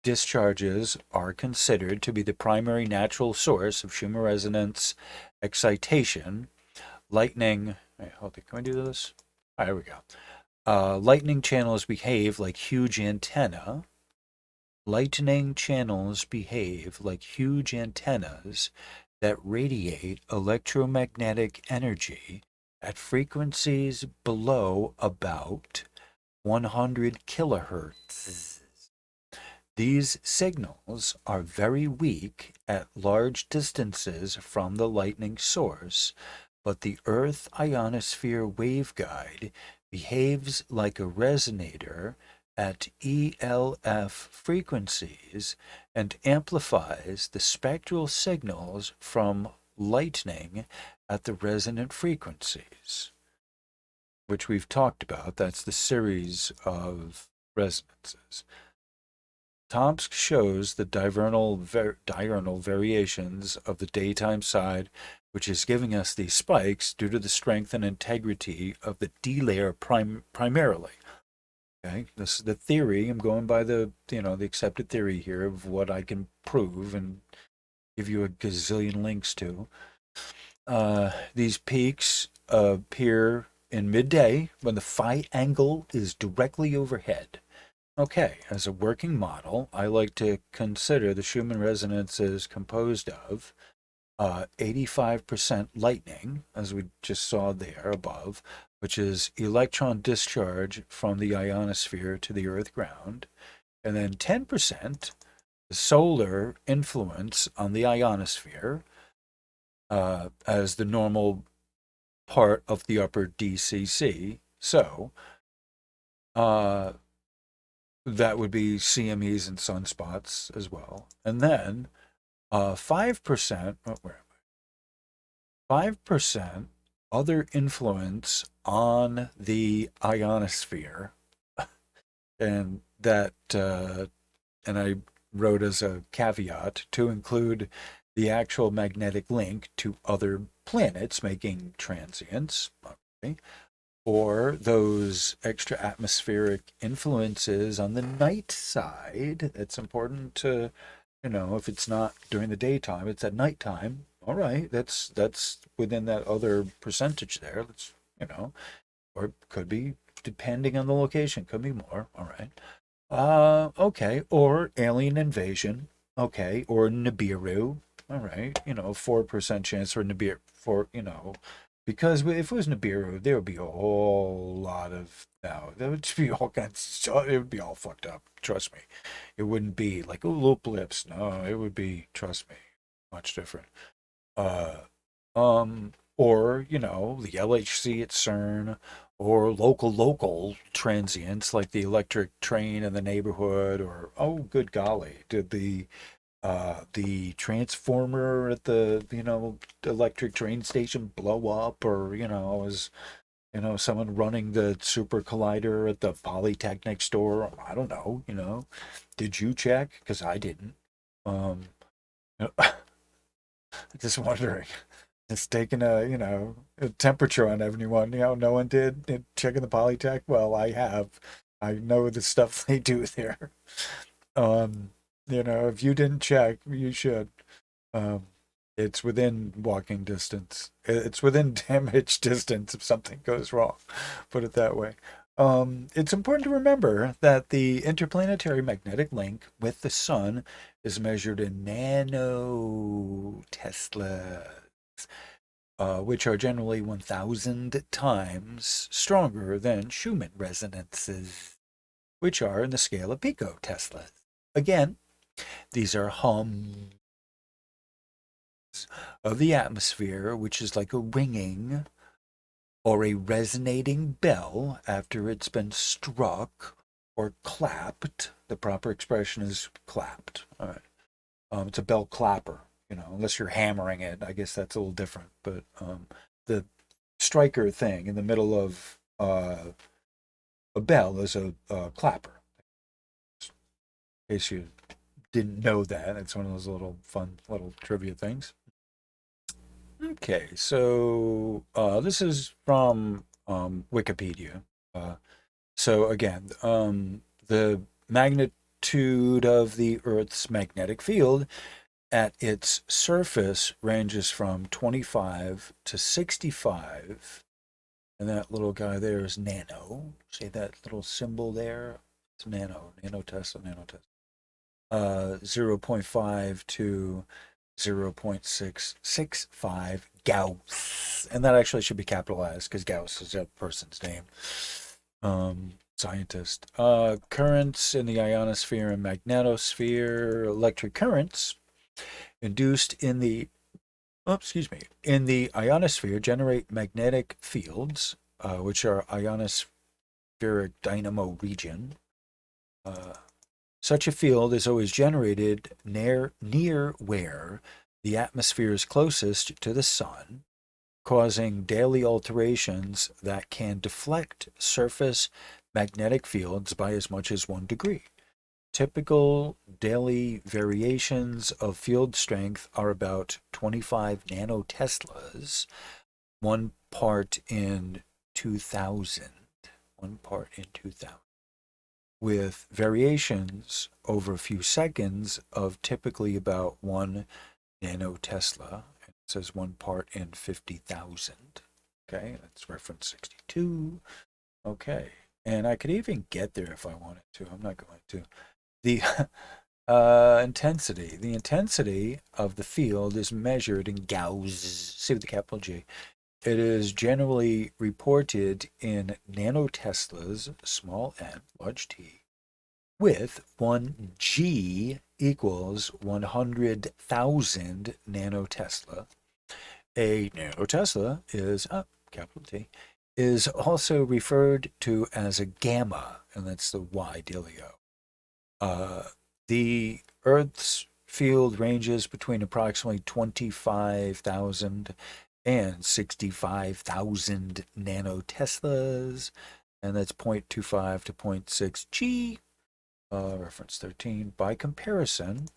discharges are considered to be the primary natural source of Schumann resonance excitation. Lightning, wait, hold on, can we do this? All right, here we go. Lightning channels behave like huge antenna. Lightning channels behave like huge antennas that radiate electromagnetic energy at frequencies below about 100 kilohertz. These signals are very weak at large distances from the lightning source, but the Earth ionosphere waveguide behaves like a resonator at ELF frequencies and amplifies the spectral signals from lightning at the resonant frequencies, which we've talked about. That's the series of resonances. Tomsk shows the diurnal variations of the daytime side, which is giving us these spikes due to the strength and integrity of the D layer primarily. Okay, this is the theory. I'm going by the accepted theory here of what I can prove and give you a gazillion links to. These peaks appear in midday when the phi angle is directly overhead. Okay, as a working model, I like to consider the Schumann resonances composed of 85% lightning, as we just saw there above, which is electron discharge from the ionosphere to the Earth ground, and then 10% solar influence on the ionosphere as the normal part of the upper DCC. So, that would be CMEs and sunspots as well. And then 5%, where am I? 5% other influence on the ionosphere. And that, and I wrote as a caveat to include the actual magnetic link to other planets making transients. Okay. Or those extra atmospheric influences on the night side. It's important to, if it's not during the daytime, it's at nighttime. All right, that's within that other percentage there. That's, or it could be depending on the location, could be more. All right. Okay, or alien invasion. Okay, or Nibiru. all right, 4% chance for Nibiru, because if it was Nibiru, there would be a whole lot of, no, there would be all kinds, it would be all fucked up, trust me. It wouldn't be like, oh, little blips, no, it would be, trust me, much different. Uh, or, the LHC at CERN, or local transients like the electric train in the neighborhood, or, oh, good golly, did the transformer at the electric train station blow up, or was someone running the super collider at the Polytechnic store? I don't know. Did you check? Because I didn't. um just wondering. Just taking a temperature on everyone. No one did. Checking the Polytech. Well, I have. I know the stuff they do there. um if you didn't check, you should. Um, it's within walking distance. It's within damage distance if something goes wrong. Put it that way. It's important to remember that the interplanetary magnetic link with the sun is measured in nanoteslas, which are generally 1,000 times stronger than Schumann resonances, which are in the scale of picoteslas. Again, these are hums of the atmosphere, which is like a ringing or a resonating bell after it's been struck or clapped. The proper expression is clapped. All right. It's a bell clapper, unless you're hammering it. I guess that's a little different. But the striker thing in the middle of a bell is a clapper. In case you didn't know that, it's one of those little fun little trivia things. Okay, so this is from Wikipedia. So again, the magnitude of the Earth's magnetic field at its surface ranges from 25 to 65. And that little guy there is nano. See that little symbol there? It's nano, nanotesla, nanotesla. 0.5 to 0.665 Gauss. And that actually should be capitalized because Gauss is a person's name. Scientist. Currents in the ionosphere and magnetosphere. Electric currents induced in the ionosphere generate magnetic fields, which are ionospheric dynamo region. Such a field is always generated near where the atmosphere is closest to the sun, causing daily alterations that can deflect surface magnetic fields by as much as 1 degree. Typical daily variations of field strength are about 25 nanoteslas, 1 part in 2,000. 1 part in 2,000. With variations over a few seconds of typically about 1 nanotesla. It says 1 part in 50,000. Okay, that's reference 62. Okay, and I could even get there if I wanted to. I'm not going to. The intensity. The intensity of the field is measured in Gauss. See with the capital G. It is generally reported in nanoteslas, small n, large T, with 1 G equals 100,000 nanotesla. A nanotesla is, capital T, is also referred to as a gamma, and that's the Y dealio. The Earth's field ranges between approximately 25,000 and 65,000 nanoteslas, and that's 0.25 to 0.6 G, reference 13. By comparison,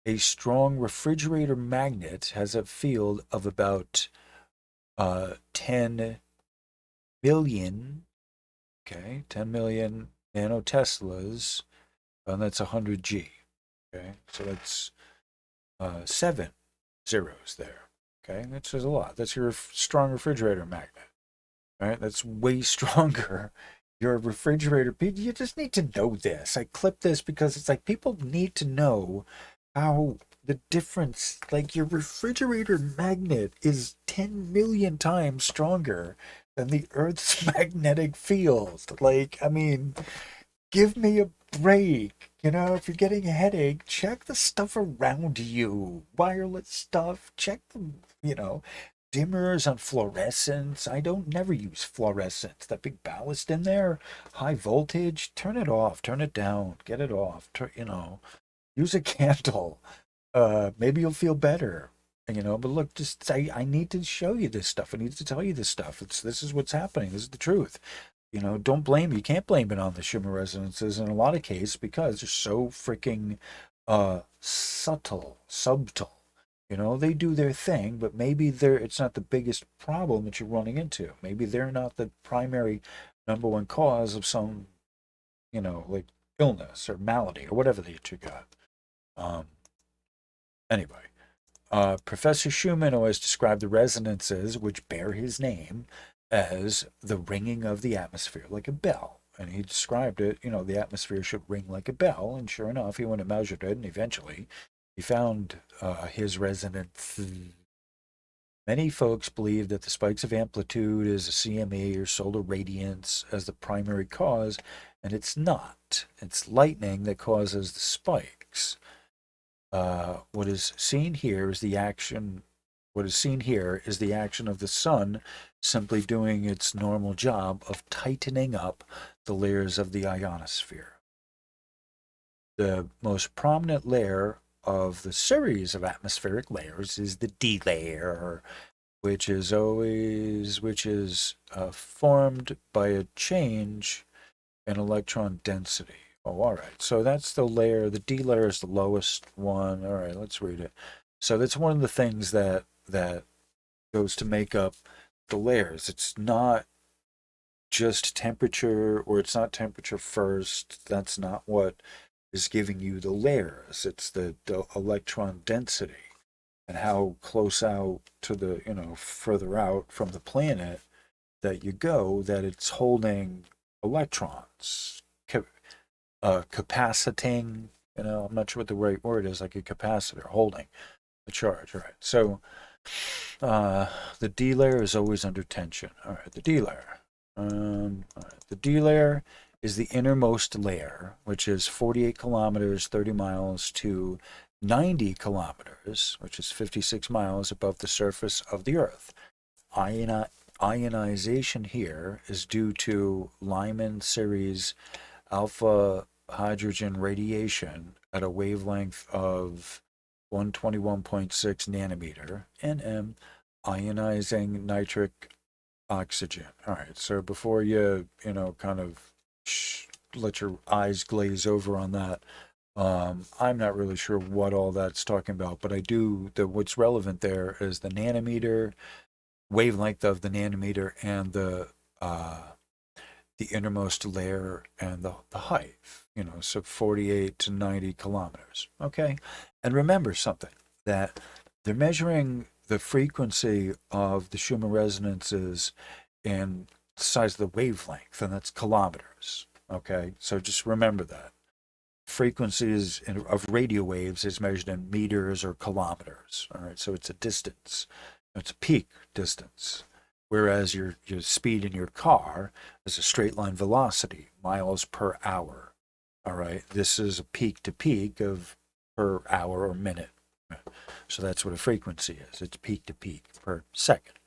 a strong refrigerator magnet has a field of about 10 million, 10 million nanoteslas, and that's 100 G. Okay, so that's 7 zeros there. Okay, that says a lot. That's your strong refrigerator magnet. All right, that's way stronger. Your refrigerator, you just need to know this. I clipped this because it's like people need to know how The difference, like your refrigerator magnet is 10 million times stronger than the Earth's magnetic field. Like, I mean, give me a break. You know, if you're getting a headache, check the stuff around you. Wireless stuff, check the, you know, dimmers on fluorescence. I don't never use fluorescence. That big ballast in there, high voltage, turn it off, turn it down, get it off, you know, use a candle. Maybe you'll feel better. You know, but look, just say I need to show you this stuff. I need to tell you this stuff. This is what's happening. This is the truth. You know, don't blame you can't blame it on the Schumann resonances in a lot of cases because they're so freaking subtle. You know, they do their thing, but maybe it's not the biggest problem that you're running into. Maybe they're not the primary number one cause of some, you know, like illness or malady or whatever that you got. Anyway, Professor Schumann always described the resonances which bear his name as the ringing of the atmosphere like a bell. And he described it, you know, the atmosphere should ring like a bell. And sure enough, he went and measured it, and eventually he found his resonance. Many folks believe that the spikes of amplitude is a CME or solar radiance as the primary cause, and it's not. It's lightning that causes the spikes. What is seen here is the action. What is seen here is the action of the sun simply doing its normal job of tightening up the layers of the ionosphere. The most prominent layer of the series of atmospheric layers is the D layer, which is formed by a change in electron density. Oh, all right. So that's the layer. The D layer is the lowest one. All right, let's read it. So that's one of the things that goes to make up the layers. It's not just temperature, or it's not temperature first. That's not what is giving you the layers. It's the electron density and how close out to the, you know, further out from the planet that you go, that it's holding electrons. Capaciting, you know, I'm not sure what the right word is, like a capacitor holding the charge. All right. So the D layer is always under tension. All right, the D layer. All right. The D layer is the innermost layer, which is 48 kilometers, 30 miles to 90 kilometers, which is 56 miles above the surface of the Earth. Ionization here is due to Lyman series alpha hydrogen radiation at a wavelength of 121.6 nanometer, Nm, ionizing nitric oxygen. All right, so before you know, kind of let your eyes glaze over on that, I'm not really sure what all that's talking about, but I do, what's relevant there is the nanometer, wavelength of the nanometer, and the innermost layer and the height, you know, so 48 to 90 kilometers. Okay. And remember something, that they're measuring the frequency of the Schumann resonances in the size of the wavelength, and that's kilometers. Okay. So just remember that. Frequencies of radio waves is measured in meters or kilometers. All right. So it's a distance. It's a peak distance. Whereas your speed in your car is a straight line velocity, miles per hour. All right, this is a peak to peak of per hour or minute. So that's what a frequency is. It's peak to peak per second.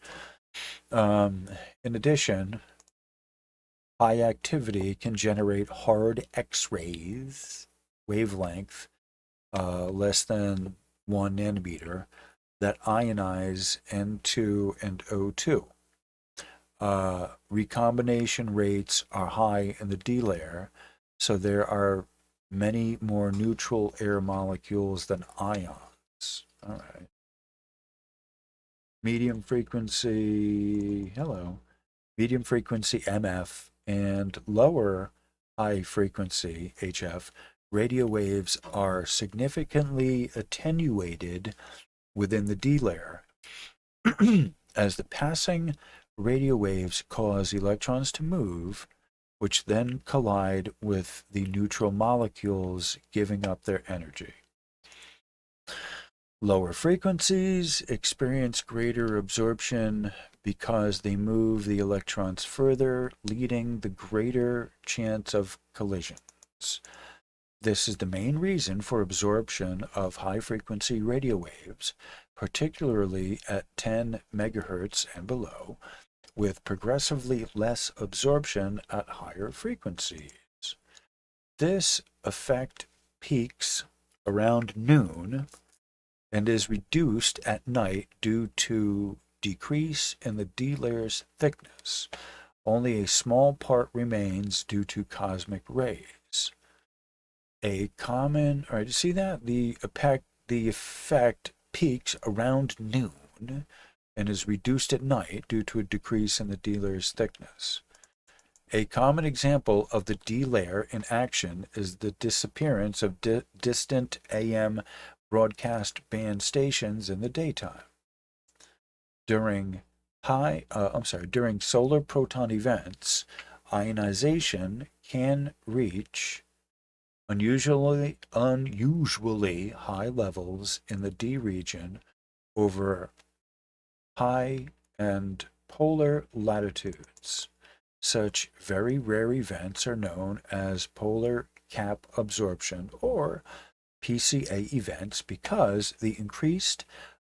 In addition, high activity can generate hard X-rays, wavelength less than 1 nanometer, that ionize N2 and O2. Recombination rates are high in the D layer, so there are many more neutral air molecules than ions. All right. Medium frequency MF and lower high frequency HF radio waves are significantly attenuated within the D layer as the passing radio waves cause electrons to move, which then collide with the neutral molecules, giving up their energy. Lower frequencies experience greater absorption because they move the electrons further, leading the greater chance of collisions. This is the main reason for absorption of high-frequency radio waves, particularly at 10 megahertz and below, with progressively less absorption at higher frequencies. This effect peaks around noon and is reduced at night due to decrease in the D layer's thickness. Only a small part remains due to cosmic rays. A common, all right, you see that? The effect peaks around noon and is reduced at night due to a decrease in the D layer's thickness. A common example of the D layer in action is the disappearance of distant AM broadcast band stations in the daytime. During solar proton events, ionization can reach unusually high levels in the D region over high and polar latitudes. Such very rare events are known as polar cap absorption or PCA events because the increased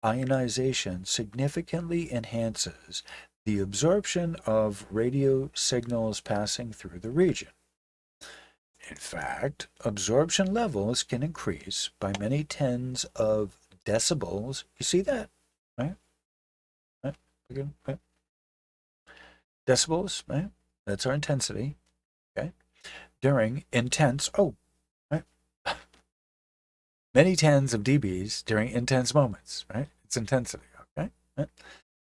ionization significantly enhances the absorption of radio signals passing through the region. In fact, absorption levels can increase by many tens of decibels. You see that, right? Right? Decibels, right? That's our intensity, okay? During intense, many tens of dBs during intense moments, right? It's intensity, okay? Right?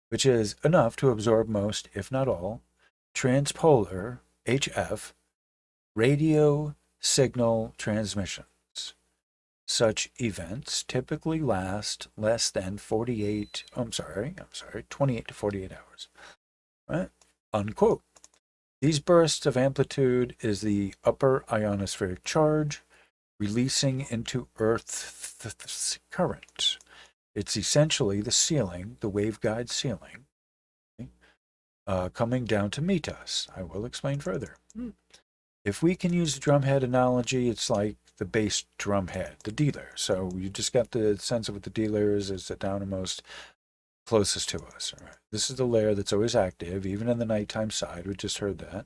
Which is enough to absorb most, if not all, transpolar, HF, radio signal transmissions. Such events typically last less than 28 to 48 hours, right? Unquote. These bursts of amplitude is the upper ionospheric charge releasing into Earth's current. It's essentially the ceiling, the waveguide ceiling, coming down to meet us. I will explain further. If we can use the drumhead analogy, it's like the bass drumhead, the D layer. So you just got the sense of what the D layer is the downmost closest to us. All right. This is the layer that's always active, even in the nighttime side. We just heard that.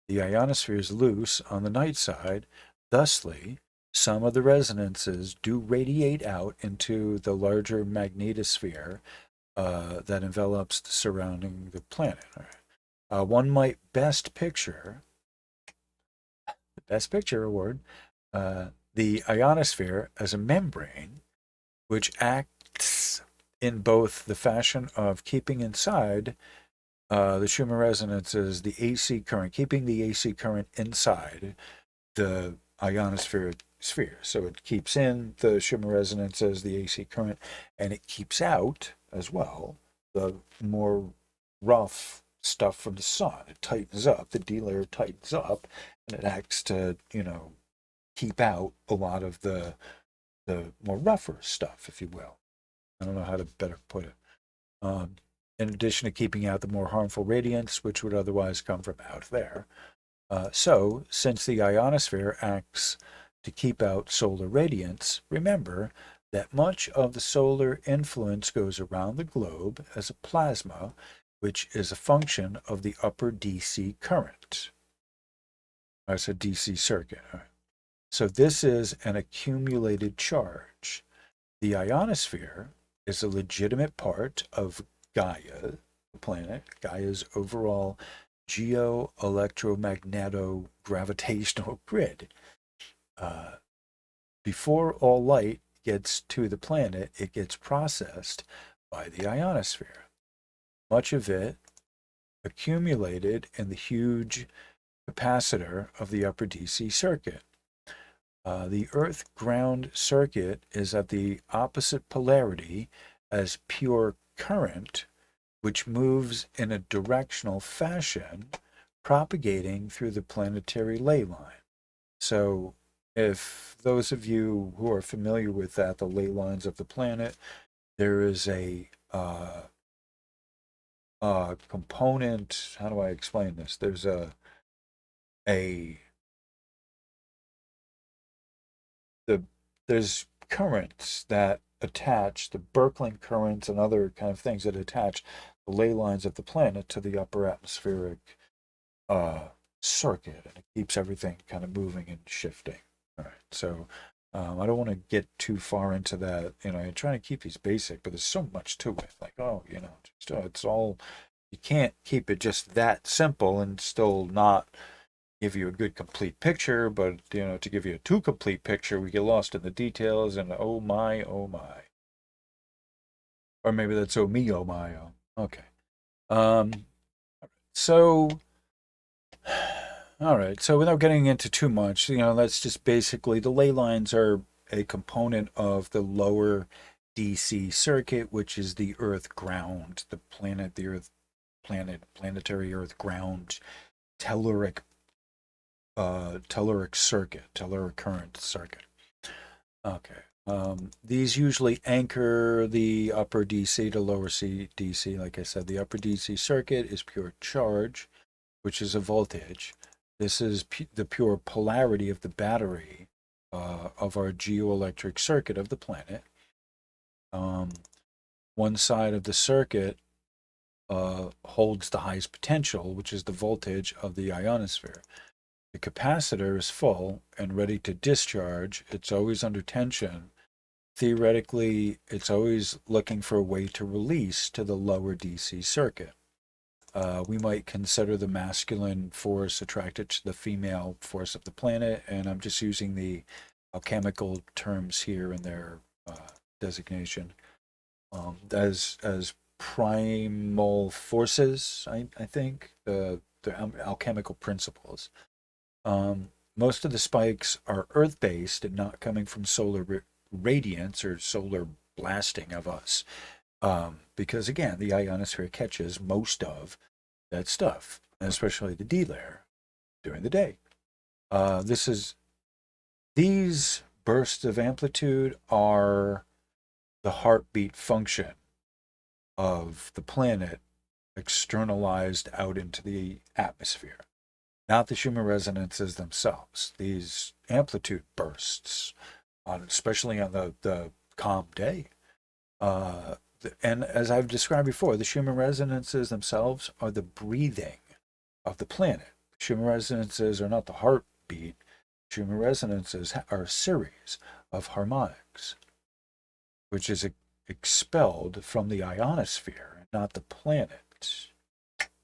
The ionosphere is loose on the night side. Thusly, some of the resonances do radiate out into the larger magnetosphere that envelops the surrounding the planet. All right. One might best picture award, the ionosphere as a membrane which acts in both the fashion of keeping inside the Schumann resonances the AC current, keeping the AC current inside the ionospheric sphere. So it keeps in the Schumann resonances, the AC current, and it keeps out as well the more rough stuff from the sun. It tightens up, the D layer tightens up, and it acts to, keep out a lot of the more rougher stuff, if you will. I don't know how to better put it. In addition to keeping out the more harmful radiance, which would otherwise come from out there. So, since the ionosphere acts to keep out solar radiance, remember that much of the solar influence goes around the globe as a plasma, which is a function of the upper DC current. That's a DC circuit. So this is an accumulated charge. The ionosphere is a legitimate part of Gaia, the planet, Gaia's overall geo-electromagneto-gravitational grid. Before all light gets to the planet, it gets processed by the ionosphere. Much of it accumulated in the huge capacitor of the upper DC circuit. The Earth-ground circuit is at the opposite polarity as pure current, which moves in a directional fashion, propagating through the planetary ley line. So if those of you who are familiar with that, the ley lines of the planet, there is a component. How do I explain this? There's a the there's currents that attach the Birkeland currents and other kind of things that attach the ley lines of the planet to the upper atmospheric circuit, and it keeps everything kind of moving and shifting. All right, so I don't want to get too far into that. I'm trying to keep these basic, but there's so much to it. Like, it's all, you can't keep it just that simple and still not give you a good complete picture. But to give you a too complete picture, we get lost in the details, and oh my, or maybe that's oh me, oh my, oh. Okay. So all right, so without getting into too much, that's just basically the ley lines are a component of the lower DC circuit, which is the Earth ground, planetary Earth ground telluric current circuit. Okay. These usually anchor the upper DC to lower DC. Like I said, the upper DC circuit is pure charge, which is a voltage. This is the pure polarity of the battery of our geoelectric circuit of the planet. One side of the circuit holds the highest potential, which is the voltage of the ionosphere. The capacitor is full and ready to discharge. It's always under tension. Theoretically, it's always looking for a way to release to the lower DC circuit. We might consider the masculine force attracted to the female force of the planet, and I'm just using the alchemical terms here in their designation as primal forces. I think the alchemical principles. Most of the spikes are Earth-based and not coming from solar radiance or solar blasting of us. Because again, the ionosphere catches most of that stuff, especially the D layer, during the day. These bursts of amplitude are the heartbeat function of the planet externalized out into the atmosphere, not the Schumann resonances themselves. These amplitude bursts, especially on the calm day, and as I've described before, the Schumann resonances themselves are the breathing of the planet. Schumann resonances are not the heartbeat. Schumann resonances are a series of harmonics, which is expelled from the ionosphere, not the planet.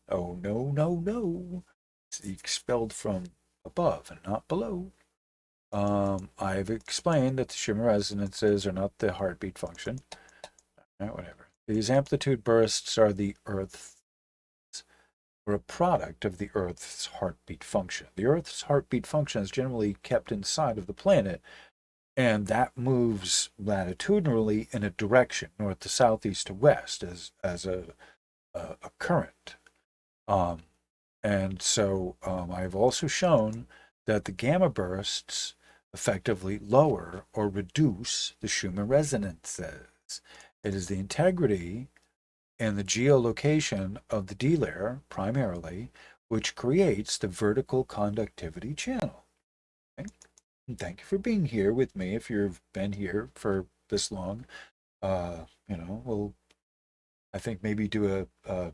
Oh, no, no, no. It's expelled from above and not below. I've explained that the Schumann resonances are not the heartbeat function. Whatever. These amplitude bursts are the Earth's, or a product of the Earth's heartbeat function. The Earth's heartbeat function is generally kept inside of the planet, and that moves latitudinally in a direction, north to south, east to west, as a current. And so I've also shown that the gamma bursts effectively lower or reduce the Schumann resonances. It is the integrity and the geolocation of the D layer, primarily, which creates the vertical conductivity channel. Okay? And thank you for being here with me. If you've been here for this long, we'll, I think, maybe do a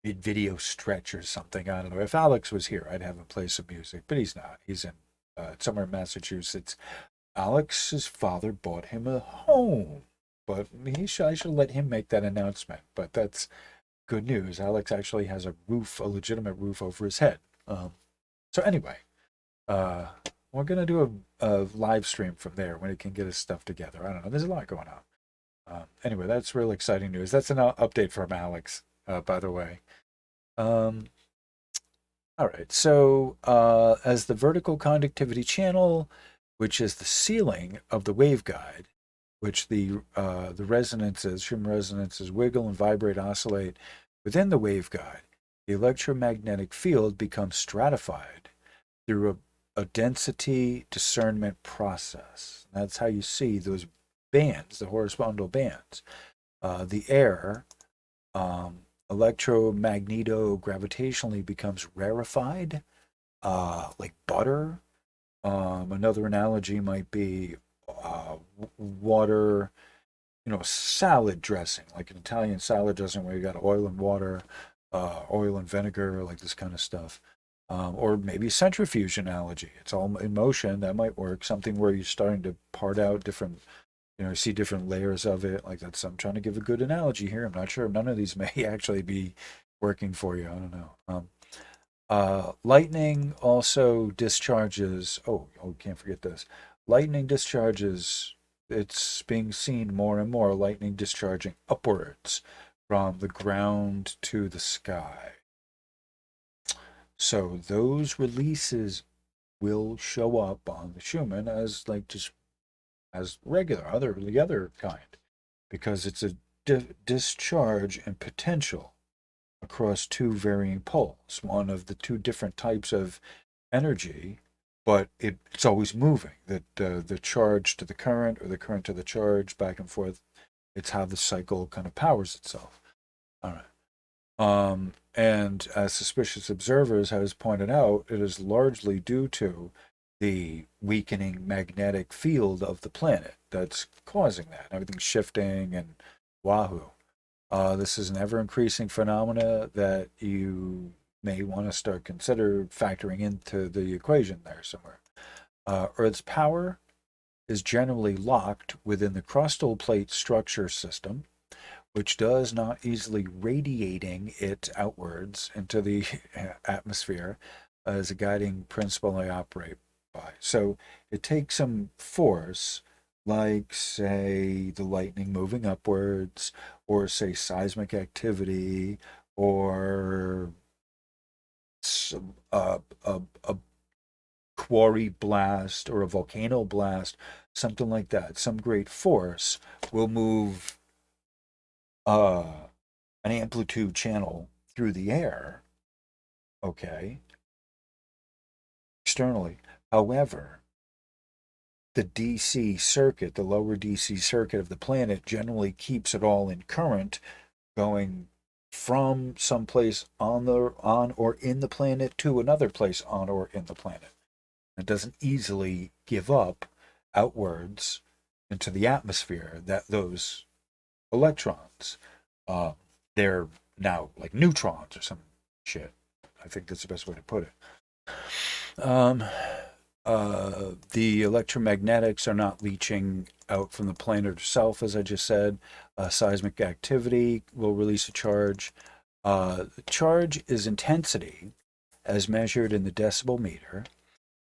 video stretch or something. I don't know. If Alex was here, I'd have him play some music, but he's not. He's in somewhere in Massachusetts. Alex's father bought him a home. But I should let him make that announcement. But that's good news. Alex actually has a legitimate roof over his head. So anyway, we're going to do a live stream from there when he can get his stuff together. I don't know. There's a lot going on. Anyway, that's real exciting news. That's an update from Alex, by the way. All right. So as the vertical conductivity channel, which is the ceiling of the waveguide, which the resonances, Schumann resonances, wiggle and vibrate, oscillate within the waveguide, the electromagnetic field becomes stratified through a density discernment process. That's how you see those bands, the horizontal bands. the air electromagnetogravitationally becomes rarefied, like butter. Another analogy might be water, salad dressing, like an Italian salad dressing where you got oil and water, oil and vinegar, like this kind of stuff. Or maybe centrifuge analogy. It's all in motion. That might work. Something where you're starting to part out different, see different layers of it. Like that's, I'm trying to give a good analogy here. I'm not sure. None of these may actually be working for you. I don't know. Lightning also discharges. Oh, can't forget this. Lightning discharges. It's being seen more and more. Lightning discharging upwards from the ground to the sky. So those releases will show up on the Schumann as like just as the other kind, because it's a discharge and potential across two varying poles, one of the two different types of energy, but it's always moving. That the charge to the current or the current to the charge, back and forth. It's how the cycle kind of powers itself. All right. And as suspicious observers has pointed out, it is largely due to the weakening magnetic field of the planet that's causing that. Everything's shifting and wahoo. This is an ever-increasing phenomena that you may want to start consider factoring into the equation there somewhere. Earth's power is generally locked within the crustal plate structure system, which does not easily radiating it outwards into the atmosphere as a guiding principle I operate by. So it takes some force, like, say, the lightning moving upwards, or, say, seismic activity, or some, a quarry blast or a volcano blast, something like that. Some great force will move an amplitude channel through the air, okay, externally. However, the DC circuit, the lower DC circuit of the planet, generally keeps it all in current, going from someplace on or in the planet to another place on or in the planet. It doesn't easily give up outwards into the atmosphere that those electrons. They're now like neutrons or some shit. I think that's the best way to put it. The electromagnetics are not leaching out from the planet itself, as I just said. Seismic activity will release a charge. The charge is intensity as measured in the decibel meter,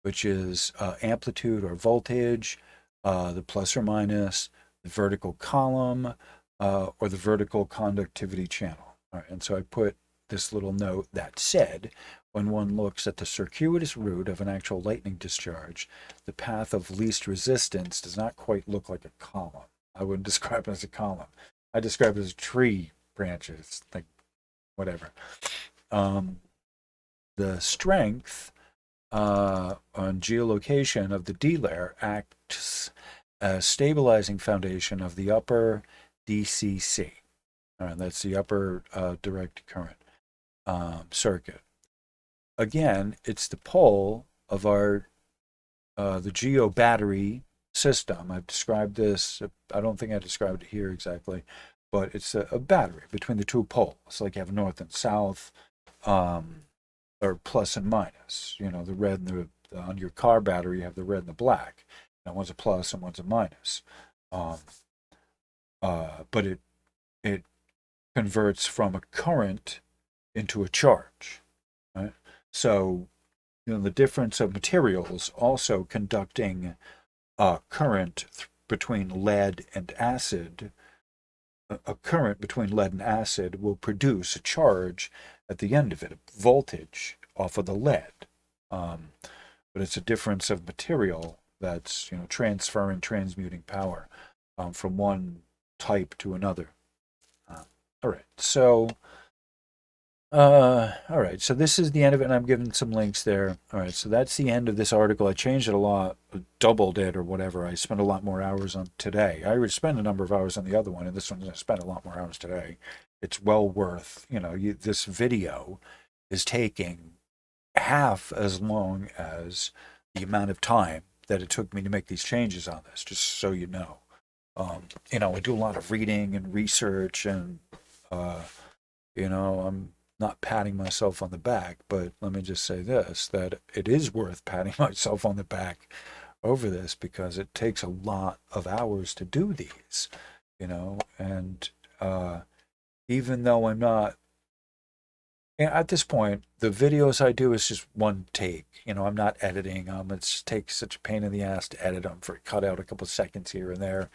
which is amplitude or voltage, the plus or minus, the vertical column, or the vertical conductivity channel. All right, and so I put this little note that said, when one looks at the circuitous route of an actual lightning discharge, the path of least resistance does not quite look like a column. I wouldn't describe it as a column. I describe it as tree branches, like whatever. The strength on geolocation of the D layer acts as stabilizing foundation of the upper DCC. All right, that's the upper direct current circuit. Again, it's the pole of our the geo battery system. I've described this. I don't think I described it here exactly, but it's a battery between the two poles. Like you have north and south, or plus and minus. The red and on your car battery, you have the red and the black. Now one's a plus and one's a minus. But it converts from a current into a charge, right? So, the difference of materials also conducting current between lead and acid. A current between lead and acid will produce a charge at the end of it, a voltage off of the lead. But it's a difference of material that's transferring, transmuting power from one type to another. All right, so All right, so this is the end of it, and I'm giving some links there. All right, so that's the end of this article. I changed it a lot, doubled it or whatever. I spent a lot more hours on today. I would spend a number of hours on the other one, and this one I spent a lot more hours today. It's well worth, this video is taking half as long as the amount of time that it took me to make these changes on this, just so you know. I do a lot of reading and research, and uh, I'm not patting myself on the back, but let me just say this, that it is worth patting myself on the back over this because it takes a lot of hours to do these, and even though I'm not, at this point, the videos I do is just one take. I'm not editing them. It takes such a pain in the ass to edit them, for cut out a couple seconds here and there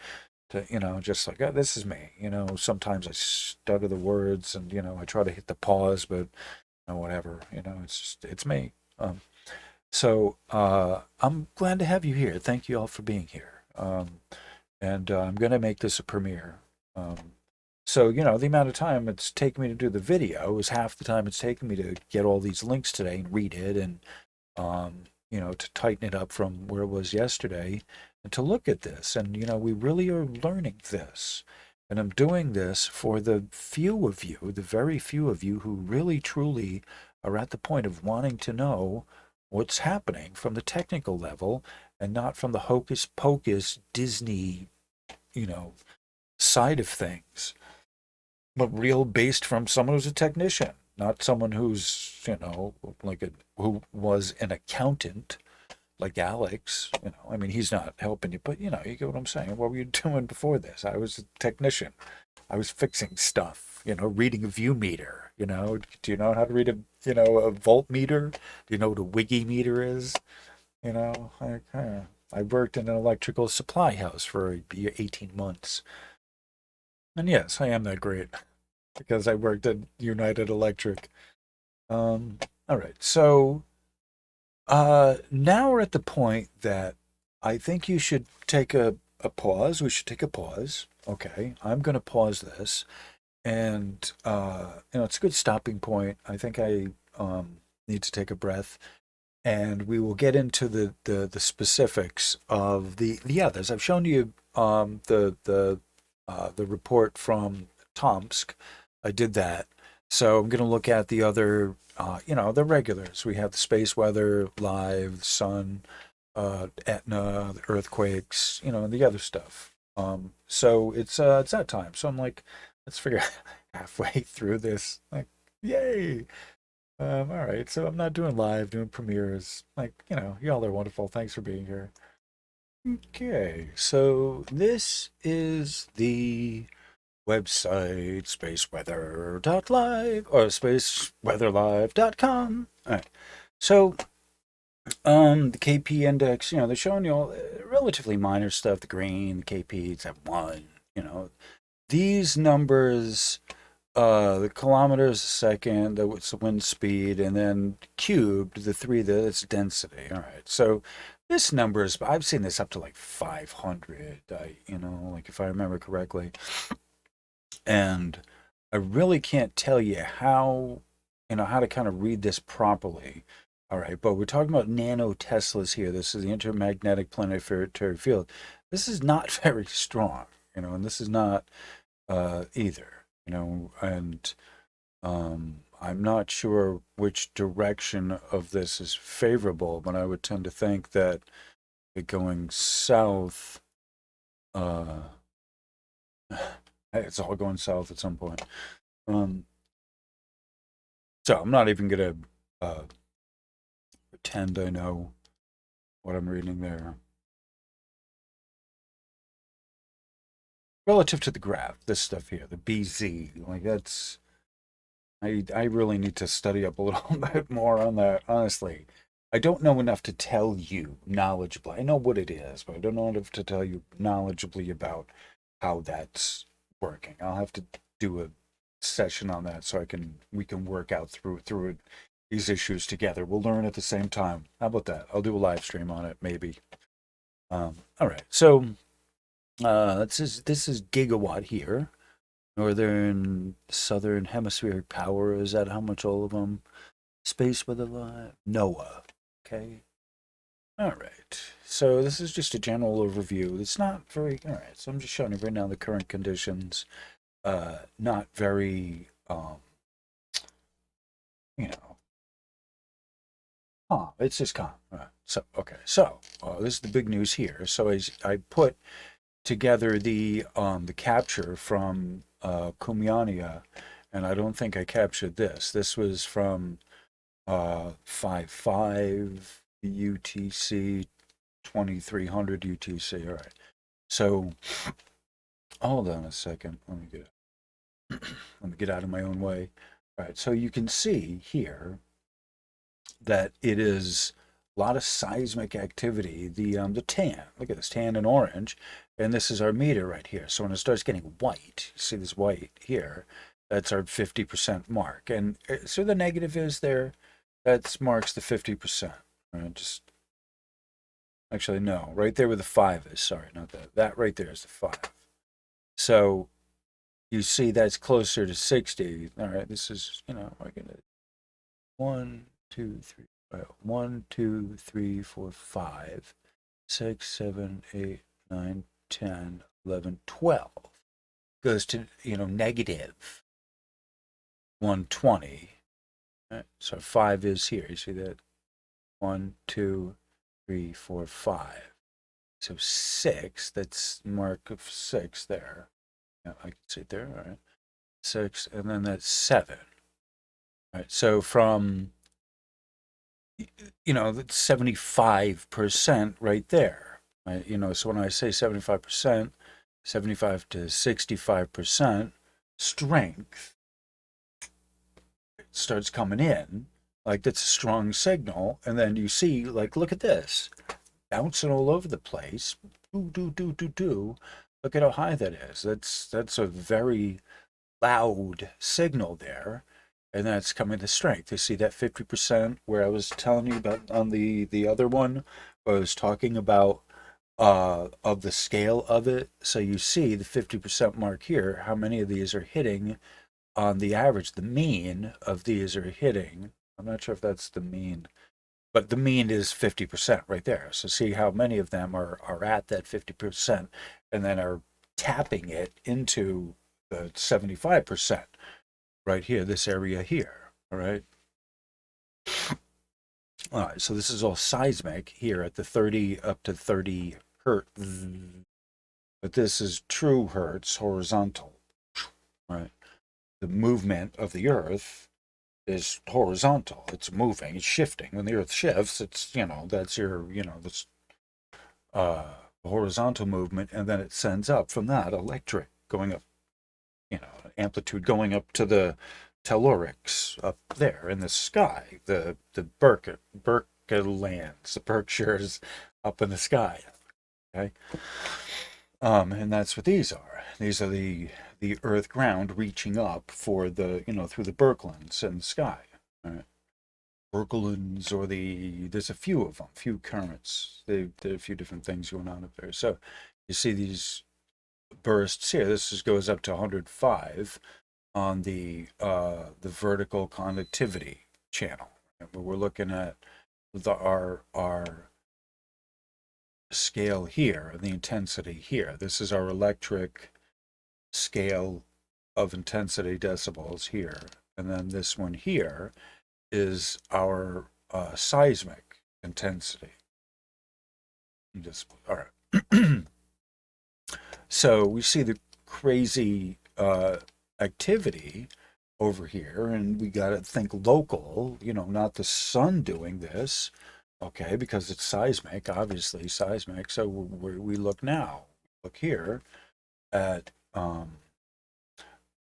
to, just like, oh, this is me. Sometimes I stutter the words and, I try to hit the pause, but whatever, it's me. So I'm glad to have you here. Thank you all for being here. And I'm going to make this a premiere. So, the amount of time it's taken me to do the video is half the time it's taken me to get all these links today and read it and, to tighten it up from where it was yesterday and to look at this. And, we really are learning this. And I'm doing this for the few of you, the very few of you who really, truly are at the point of wanting to know what's happening from the technical level and not from the hocus pocus Disney, side of things, but real based from someone who's a technician, not someone who's, who was an accountant like Alex. I mean, he's not helping you, but you get what I'm saying. What were you doing before this? I was a technician. I was fixing stuff, reading a view meter, do you know how to read a voltmeter? Do you know what a wiggy meter is? I worked in an electrical supply house for 18 months. And yes, I am that great because I worked at United Electric. All right. So now we're at the point that I think you should take a pause. We should take a pause. Okay. I'm going to pause this. And, it's a good stopping point. I think I need to take a breath. And we will get into the specifics of the others. I've shown you the report from Tomsk. I did that. So I'm going to look at the other, the regulars. We have the space weather, live, the sun, Etna, the earthquakes, and the other stuff. So it's that time. So I'm like, let's figure out halfway through this. Like, yay! All right. So I'm not doing live, doing premieres. Like, y'all are wonderful. Thanks for being here. Okay. So this is the website spaceweather.live or spaceweatherlive.com. All right. So the KP index, they're showing you all relatively minor stuff. The green, the KP, it's at 1. These numbers, the kilometers a second, that's the wind speed, and then cubed, the 3, that's density. All right. So this number is, I've seen this up to like 500, like if I remember correctly. And I really can't tell you how, how to kind of read this properly. All right, but we're talking about nanoteslas here. This is the intermagnetic planetary field. This is not very strong, and this is not either, and I'm not sure which direction of this is favorable, but I would tend to think that it going south, it's all going south at some point. So I'm not even going to pretend I know what I'm reading there. Relative to the graph, this stuff here, the BZ, like that's, I really need to study up a little bit more on that, honestly. I don't know enough to tell you knowledgeably. I know what it is, but I don't know enough to tell you knowledgeably about how that's working. I'll have to do a session on that so we can work out through it, these issues together. We'll learn at the same time. How about that? I'll do a live stream on it, maybe. All right. So this is gigawatt here. Northern, southern hemispheric power, is that how much all of them? Space weather live, NOAA. Okay. All right. So this is just a general overview. It's not very, all right. So I'm just showing you right now the current conditions. Not very, you know, calm. It's just calm. So, okay. So this is the big news here. So I put together the capture from Cumiana, and I don't think I captured this. This was from 5.5 UTC, 2300 UTC. All right. So hold on a second. Let me get out of my own way. All right. So you can see here that it is a lot of seismic activity. The tan, look at this, tan and orange, and this is our meter right here. So when it starts getting white, you see this white here, that's our 50% mark. And so the negative is there, that marks the 50%. Right, just actually no, right there where the 5 is. Sorry, not that. That right there is the 5. So you see that's closer to 60. All right, this is, we're gonna 1, 2, 3. 1, 2, 3, 4, 5, 6, 7, 8, 9, 10, 11, 12. Goes to, negative 120. Right? So 5 is here. You see that? 1, 2, 3, 4, 5. So 6, that's mark of 6 there. Yeah, I can see it there. All right. 6, and then that's 7. All right. So from, that's 75% right there. Right? So when I say 75%, 75 to 65% strength starts coming in, like that's a strong signal. And then you see, like, look at this, bouncing all over the place. Do. Look at how high that is. That's a very loud signal there. And that's coming to strength. You see that 50% where I was telling you about on the other one, where I was talking about of the scale of it. So you see the 50% mark here, how many of these are hitting on the average. The mean of these are hitting. I'm not sure if that's the mean, but the mean is 50% right there. So see how many of them are at that 50% and then are tapping it into the 75% right here, this area here. All right. All right. So this is all seismic here at the 30 up to 30 hertz. But this is true hertz, horizontal. Right. The movement of the Earth is horizontal. It's moving, it's shifting. When the Earth shifts, it's, that's your, this horizontal movement, and then it sends up from that electric going up, amplitude going up to the tellurics up there in the sky, the Berkelands, the Berkshires up in the sky. Okay. And that's what these are. These are the earth ground reaching up for the, through the Berkelands in the sky. All right. Berkelands, or there's a few of them, few currents. There are a few different things going on up there. So you see these bursts here. This goes up to 105 on the vertical conductivity channel. But we're looking at our scale here, the intensity here. This is our electric scale of intensity decibels here. And then this one here is our seismic intensity. All right. So we see the crazy activity over here, and we got to think local, not the sun doing this, okay, because it's seismic, obviously seismic. So we look now, look here at,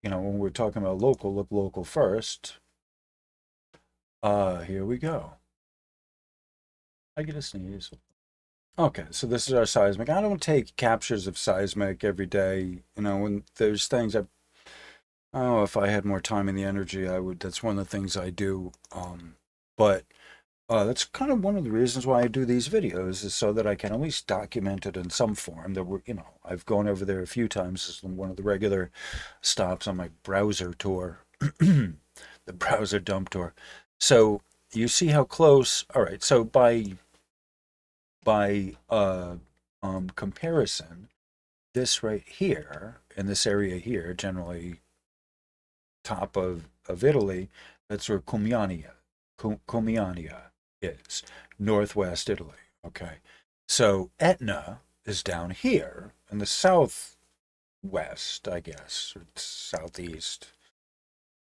when we're talking about local, look local first. Here we go. I get a sneeze. Okay, so this is our seismic. I don't take captures of seismic every day. When there's things that, oh, if I had more time and the energy, I would. That's one of the things I do. But That's kind of one of the reasons why I do these videos, is so that I can at least document it in some form. That we're, I've gone over there a few times as one of the regular stops on my browser tour, the browser dump tour. So you see how close. All right. So by comparison, this right here in this area here, generally top of Italy, that's where Cumiana is, northwest Italy. Okay. So Etna is down here in the southwest, I guess, or southeast.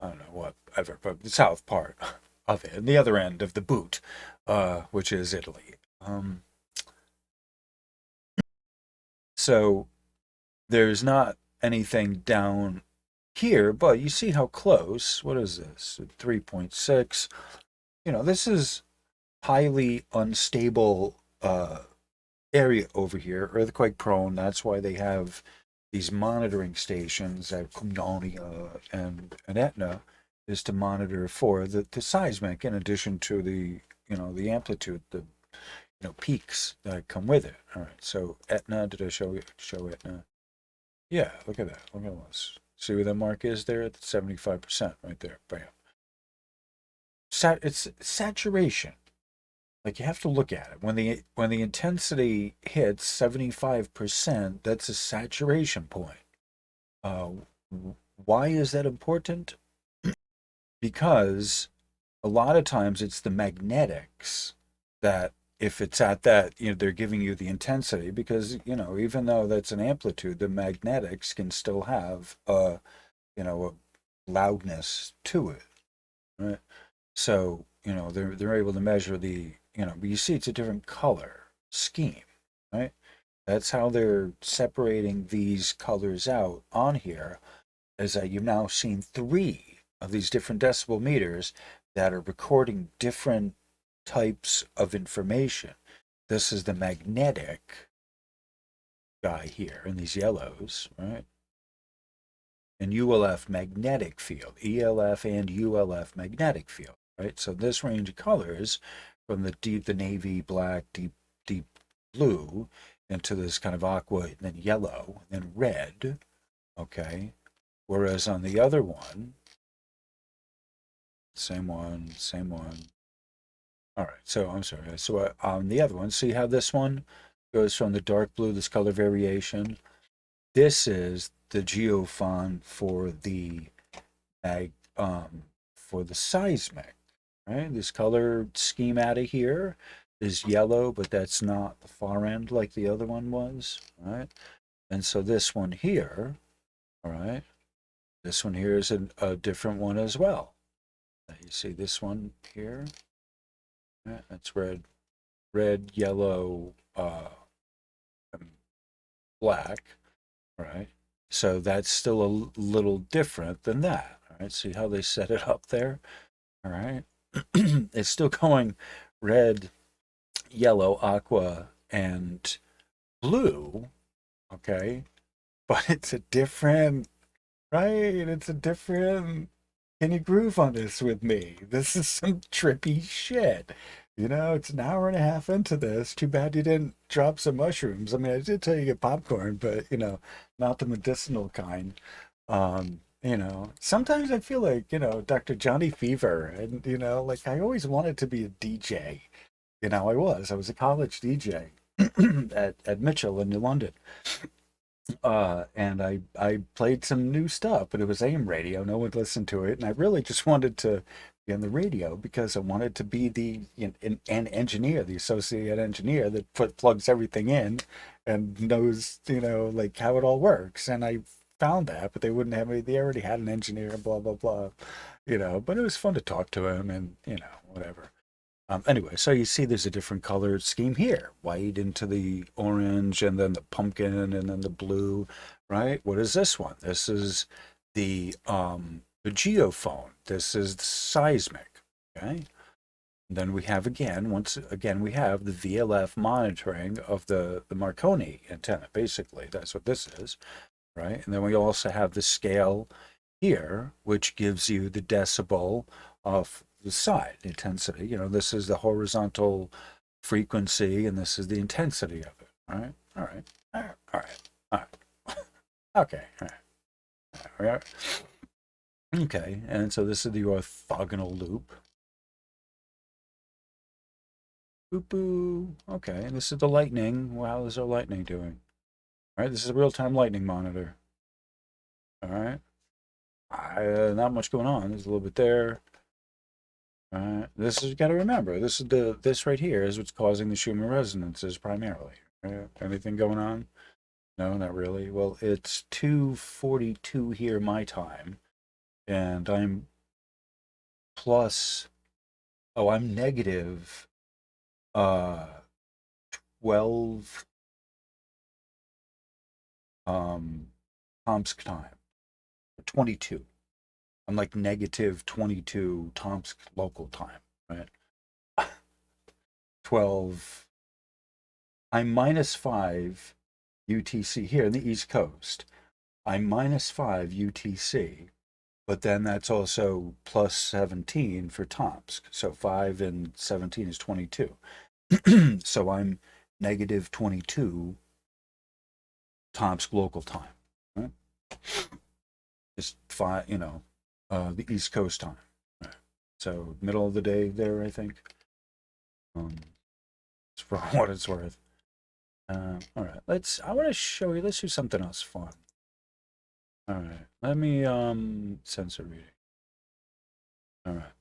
I don't know, whatever, but the south part of it, and the other end of the boot, which is Italy. So there's not anything down here, but you see how close. What is this? 3.6. This is highly unstable area over here, earthquake prone. That's why they have these monitoring stations at Cumiana and Etna, is to monitor for the seismic, in addition to the amplitude, the peaks that come with it. All right, so Etna, did I show Etna? Yeah, look at that. Look at this. See where that mark is there? At 75% right there. Bam. It's saturation. Like, you have to look at it. When the intensity hits 75%, that's a saturation point. Uh, why is that important? Because a lot of times it's the magnetics that, if it's at that, they're giving you the intensity, because, even though that's an amplitude, the magnetics can still have a loudness to it, right? So, they're able to measure but you see it's a different color scheme, right? That's how they're separating these colors out on here, is that you've now seen three of these different decibel meters that are recording different types of information. This is the magnetic guy here in these yellows, right? And ULF magnetic field, ELF and ULF magnetic field, right? So this range of colors, from the navy, black, deep blue, into this kind of aqua, and then yellow, and then red, okay? Whereas on the other one, same one. All right, so I'm sorry. So on the other one, see how this one goes from the dark blue, this color variation? This is the geophon for the mag, for the seismic, right? This color scheme out of here is yellow, but that's not the far end like the other one was, right? And so this one here, all right, this one here is a different one as well. You see this one here, right? That's red, yellow, and black, right? So that's still a little different than that, all right? See how they set it up there, all right? It's still going red, yellow, aqua, and blue, okay? But it's a different, right? It's a different. Can you groove on this with me? This is some trippy shit. It's an hour and a half into this. Too bad you didn't drop some mushrooms. I mean, I did tell you to get popcorn, but not the medicinal kind. Sometimes I feel like, Dr. Johnny Fever, and like, I always wanted to be a DJ. I was a college DJ at Mitchell in New London. And I played some new stuff, but it was AM radio. No one listened to it, and I really just wanted to be on the radio because I wanted to be an engineer, the associate engineer that plugs everything in and knows like how it all works. And I found that, but they wouldn't have me. They already had an engineer, blah blah blah, But it was fun to talk to him, and whatever. Anyway, so you see there's a different color scheme here. White into the orange, and then the pumpkin, and then the blue, right? What is this one? This is the geophone. This is the seismic, okay? And then we have once again, we have the VLF monitoring of the Marconi antenna, basically. That's what this is, right? And then we also have the scale here, which gives you the decibel of the side, the intensity. You know, this is the horizontal frequency, and this is the intensity of it. All right, all right, all right, all right, all right. Okay, all right. Okay, and so this is the orthogonal loop. Boop boo. Okay, and this is the lightning. Well, how is our lightning doing? All right, this is a real-time lightning monitor. All right. Not much going on. There's a little bit there. All right. This is, you got to remember, this right here is what's causing the Schumann resonances primarily. Anything going on? No, not really. Well, it's 2:42 here my time, and I'm plus. Oh, I'm negative 12 Tomsk time. 22. I'm like negative 22 Tomsk local time, right? 12. I'm minus 5 UTC here in the East Coast. I'm minus 5 UTC, but then that's also plus 17 for Tomsk. So 5 and 17 is 22. So I'm negative 22 Tomsk local time, right? Just 5, the East Coast time. Right. So middle of the day there, I think. For what it's worth. All right, I want to show you, let's do something else fun. All right, let me, sensor reading. All right,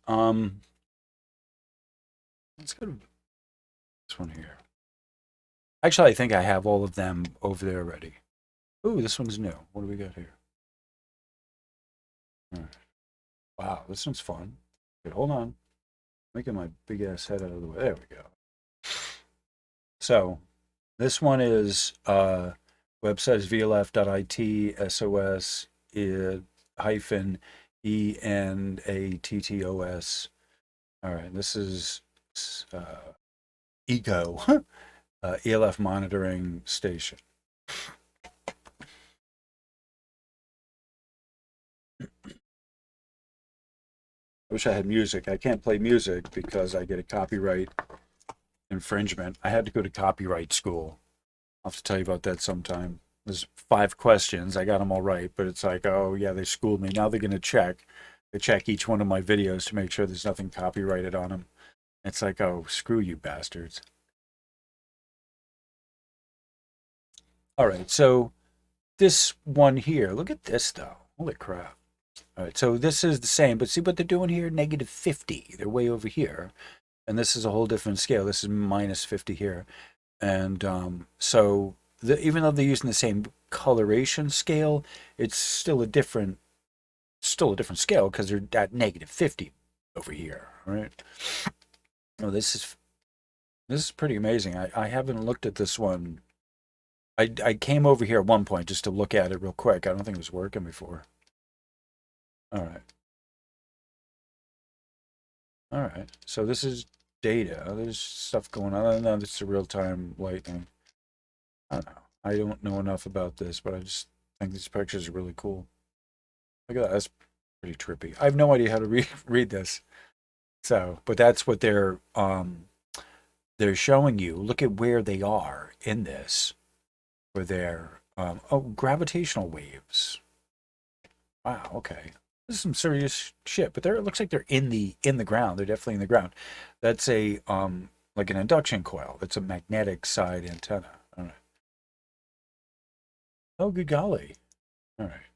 let's go to this one here. Actually, I think I have all of them over there already. Ooh, this one's new. What do we got here? All right. Wow, this one's fun. Okay, hold on. Making my big ass head out of the way. There we go. So, this one is website is vlf.it sos hyphen enattos. All right, this is ECO, ELF monitoring station. I wish I had music. I can't play music because I get a copyright infringement. I had to go to copyright school. I'll have to tell you about that sometime. There's 5 questions. I got them all right, but it's like, oh yeah, they schooled me. Now they're going to check. They check each one of my videos to make sure there's nothing copyrighted on them. It's like, oh, screw you bastards. All right, so this one here, look at this though. Holy crap. All right, so this is the same, but see what they're doing here? Negative 50. They're way over here. And this is a whole different scale. This is minus 50 here. And so even though they're using the same coloration scale, it's still a different scale because they're at negative 50 over here, right? Oh, this is pretty amazing. I haven't looked at this one. I came over here at one point just to look at it real quick. I don't think it was working before. All right. All right. So this is data. There's stuff going on. No, this is a real-time lightning. I don't know. I don't know enough about this, but I just think these pictures are really cool. Look at that. That's pretty trippy. I have no idea how to read this. So, but that's what they're showing you. Look at where they are in this. For their gravitational waves. Wow. Okay. This is some serious shit. But it looks like they're in the ground. They're definitely in the ground. That's a like an induction coil. That's a magnetic side antenna. All right. Oh, good golly. All right.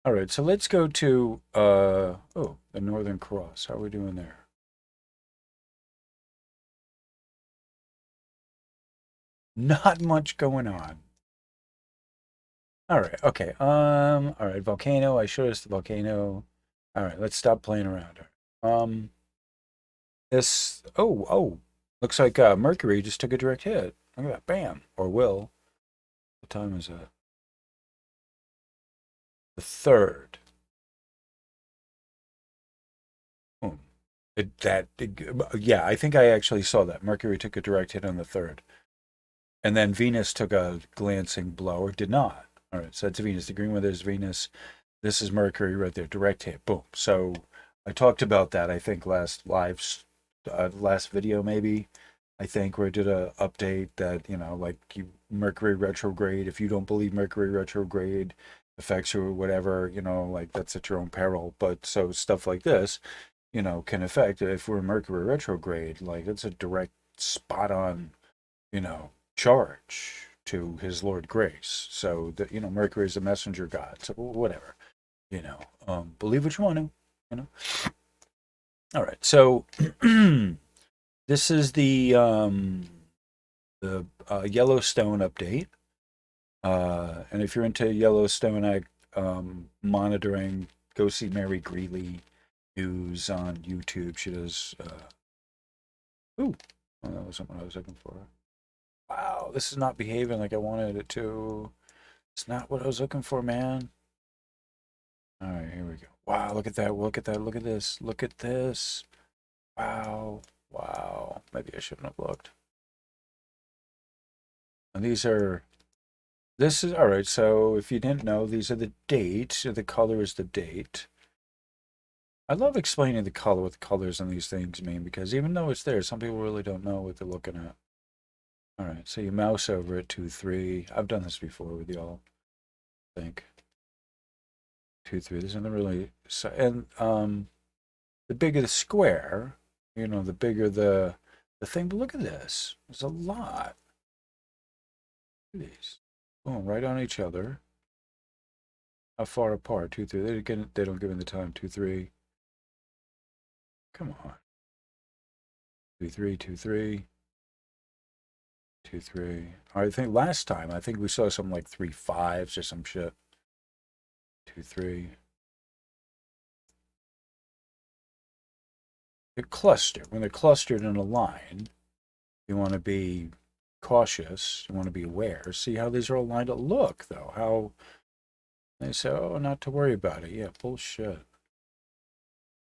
All right, so let's go to the Northern Cross. How are we doing there? Not much going on. All right, okay. All right, volcano. I showed us the volcano. All right, let's stop playing around. This. Oh. Looks like Mercury just took a direct hit. Look at that, bam, or will. What time is that? The 3rd. Boom. Yeah, I think I actually saw that. Mercury took a direct hit on the 3rd. And then Venus took a glancing blow, or did not. All right, so that's Venus. The green weather is Venus. This is Mercury right there, direct hit, boom. So I talked about that, I think, last video maybe. I think where I did a update that, like Mercury retrograde, if you don't believe Mercury retrograde affects you or whatever, like that's at your own peril. But so stuff like this, can affect if we're Mercury retrograde, like it's a direct spot on, charge to his Lord Grace. So that, Mercury is a messenger god. So whatever, believe what you want to, you know. All right. So this is the Yellowstone update. And if you're into Yellowstone monitoring, go see Mary Greeley News on YouTube. She does. Ooh, oh, that wasn't what I was looking for. Wow, this is not behaving like I wanted it to. It's not what I was looking for, man. All right, here we go. Wow, look at that. Look at that. Look at this. Look at this. Wow. Wow. Maybe I shouldn't have looked. And this is, all right, so if you didn't know, these are the dates. The color is the date. I love explaining the color, what the colors on these things mean, because even though it's there, some people really don't know what they're looking at. All right, so you mouse over it, 2, 3. I've done this before with y'all, I think. 2, 3. There's nothing really, so, and the bigger the square, the bigger the thing. But look at this. There's a lot. Look at these. Boom, right on each other. How far apart? 2, 3. They don't give me the time. 2, 3. Come on. 2, 3, 2, 3. 2, 3. I think last time, we saw something like 3 5s or some shit. 2, 3. They're clustered. When they're clustered in a line, you want to be cautious. You want to be aware. See how these are all lined up? Look, though, how they say, oh, not to worry about it. Yeah, bullshit.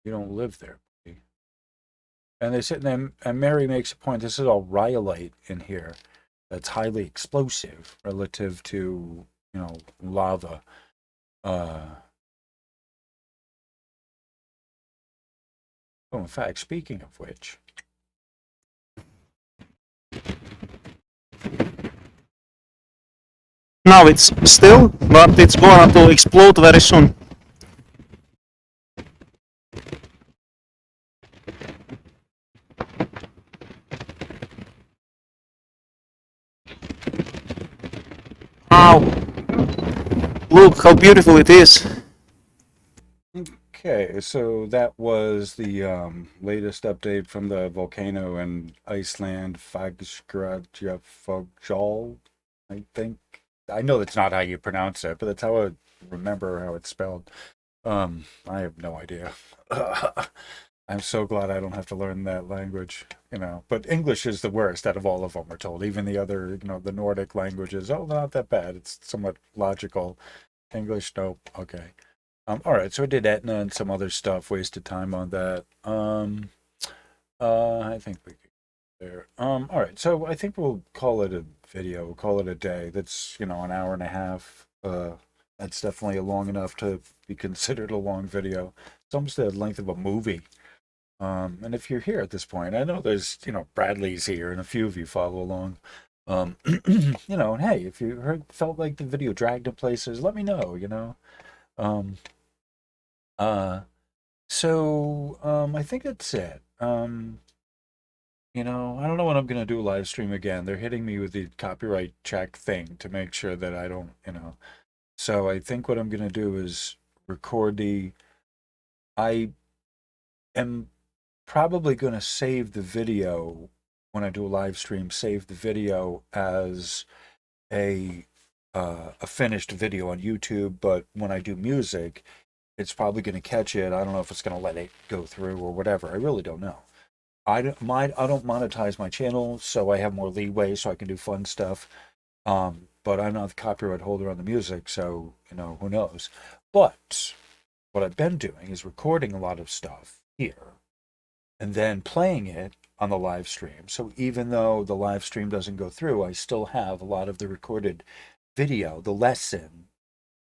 You don't live there, buddy. And they said, and Mary makes a point. This is all rhyolite in here. That's highly explosive relative to, lava. Oh, in fact, speaking of which, Now it's still, but it's going to explode very soon. Wow, look how beautiful it is. okay, so that was the latest update from the volcano in Iceland, Fagradalsfjall, I think. I know that's not how you pronounce it, but that's how I remember how it's spelled. I have no idea. I'm so glad I don't have to learn that language, But English is the worst out of all of them, we're told. Even the other, the Nordic languages, oh, not that bad. It's somewhat logical. English, nope. Okay. All right, so I did Etna and some other stuff, wasted time on that. I think we could there. All right, so I think we'll call it a video. We'll call it a day. That's, an hour and a half. That's definitely long enough to be considered a long video. It's almost the length of a movie. And if you're here at this point, I know there's, Bradley's here and a few of you follow along. And hey, if you felt like the video dragged in places, let me know. Um, I think that's it. I don't know when I'm gonna do a live stream again. They're hitting me with the copyright check thing to make sure that I don't, So I think what I'm gonna do is record I am probably gonna save the video when I do a live stream, save the video as a finished video on YouTube, but when I do music, it's probably going to catch it. I don't know if it's going to let it go through or whatever. I really don't know. I don't monetize my channel, so I have more leeway, so I can do fun stuff. But I'm not the copyright holder on the music, so who knows. But what I've been doing is recording a lot of stuff here and then playing it on the live stream. So even though the live stream doesn't go through, I still have a lot of the recorded video, the lesson.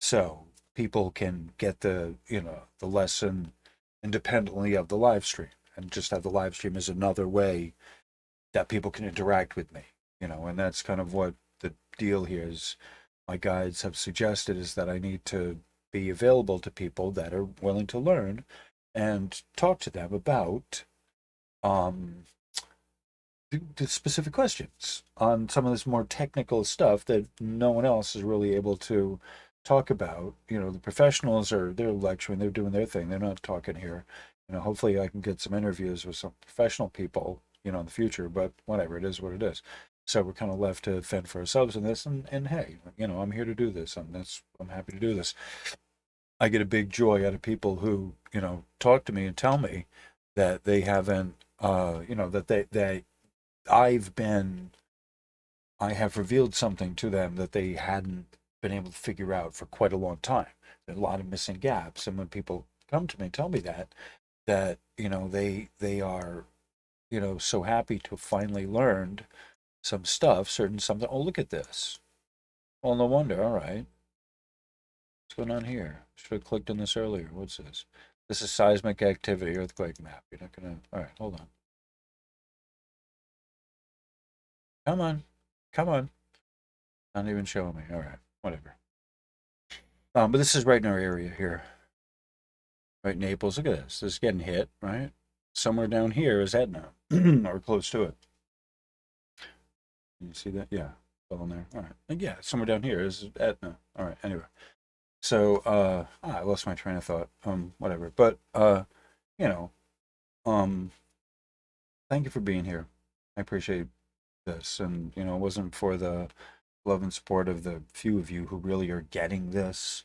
So people can get the, the lesson independently of the live stream, and just have the live stream as another way that people can interact with me, and that's kind of what the deal here is. My guides have suggested is that I need to be available to people that are willing to learn and talk to them about um, the specific questions on some of this more technical stuff that no one else is really able to talk about. The professionals they're lecturing, they're doing their thing, they're not talking here. Hopefully I can get some interviews with some professional people, in the future, but whatever, it is what it is. So we're kind of left to fend for ourselves in this, and hey, I'm here to do this, and I'm happy to do this. I get a big joy out of people who, talk to me and tell me that they haven't, that I have revealed something to them that they hadn't been able to figure out for quite a long time. There's a lot of missing gaps. And when people come to me and tell me that, they are, so happy to have finally learned some stuff, something. Oh, look at this. Well, no wonder. All right. What's going on here? Should have clicked on this earlier. What's this? This is seismic activity, earthquake map. You're not going to. All right, hold on. Come on. Come on. Not even showing me. All right, whatever. But this is right in our area here. Right, Naples. Look at this. This is getting hit, right? Somewhere down here is Etna, or close to it. You see that? Yeah, fell in there. All right. And yeah, somewhere down here is Etna. All right. Anyway, so I lost my train of thought. Whatever. But you know, thank you for being here. I appreciate this, and it wasn't for the love and support of the few of you who really are getting this,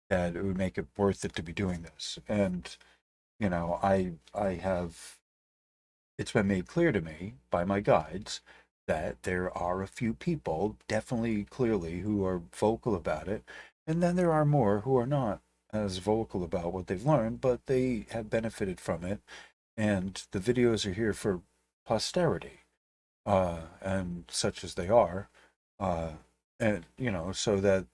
that it would make it worth it to be doing this. And I have, it's been made clear to me by my guides that there are a few people, definitely clearly, who are vocal about it, and then there are more who are not as vocal about what they've learned, but they have benefited from it, and the videos are here for posterity, and such as they are, and so that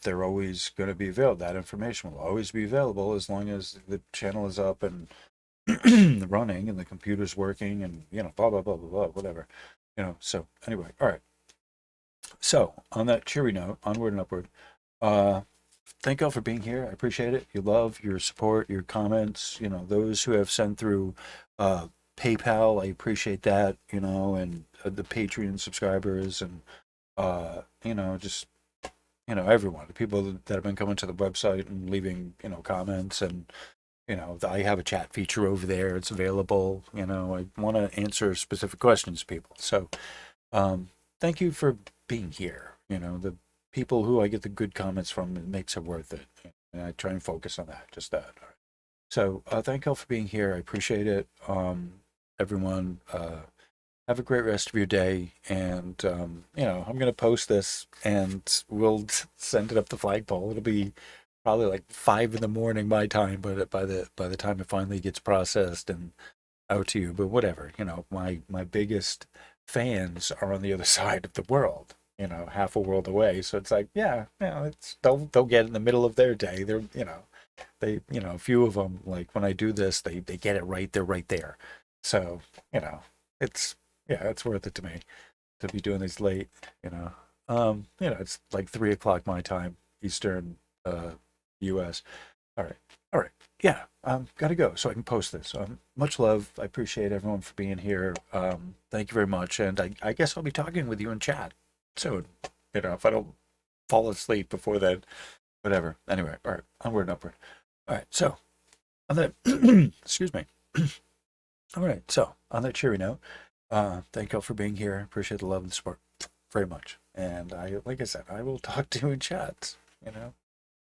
they're always going to be available. That information will always be available as long as the channel is up and running and the computer's working, and blah blah blah blah blah, whatever. So anyway, all right. So on that cheery note, onward and upward. Thank you all for being here. I appreciate it. Your love, your support, your comments. Those who have sent through PayPal, I appreciate that. And the Patreon subscribers, and just everyone, the people that have been coming to the website and leaving comments, and I have a chat feature over there. It's available. I want to answer specific questions to people. So thank you for being here. The people who I get the good comments from, it makes it worth it. And I try and focus on that, just that. So thank you all for being here. I appreciate it. Everyone, have a great rest of your day. And, I'm going to post this, and we'll send it up the flagpole. It'll be probably like 5 a.m. my time, but by the time it finally gets processed and out to you, but whatever, my biggest fans are on the other side of the world, half a world away. So it's like, it's they'll get in the middle of their day. They're, they, a few of them, like when I do this, they get it right. They're right there. So, it's worth it to me to be doing these late, it's like 3 o'clock my time, Eastern, US. All right. Yeah, gotta go so I can post this. Much love. I appreciate everyone for being here. Thank you very much. And I guess I'll be talking with you in chat soon. If I don't fall asleep before then, whatever. Anyway, all right, onward and upward. All right, so on that, excuse me. All right, so on that cheery note, thank you all for being here. Appreciate the love and support very much. And like I said, I will talk to you in chat.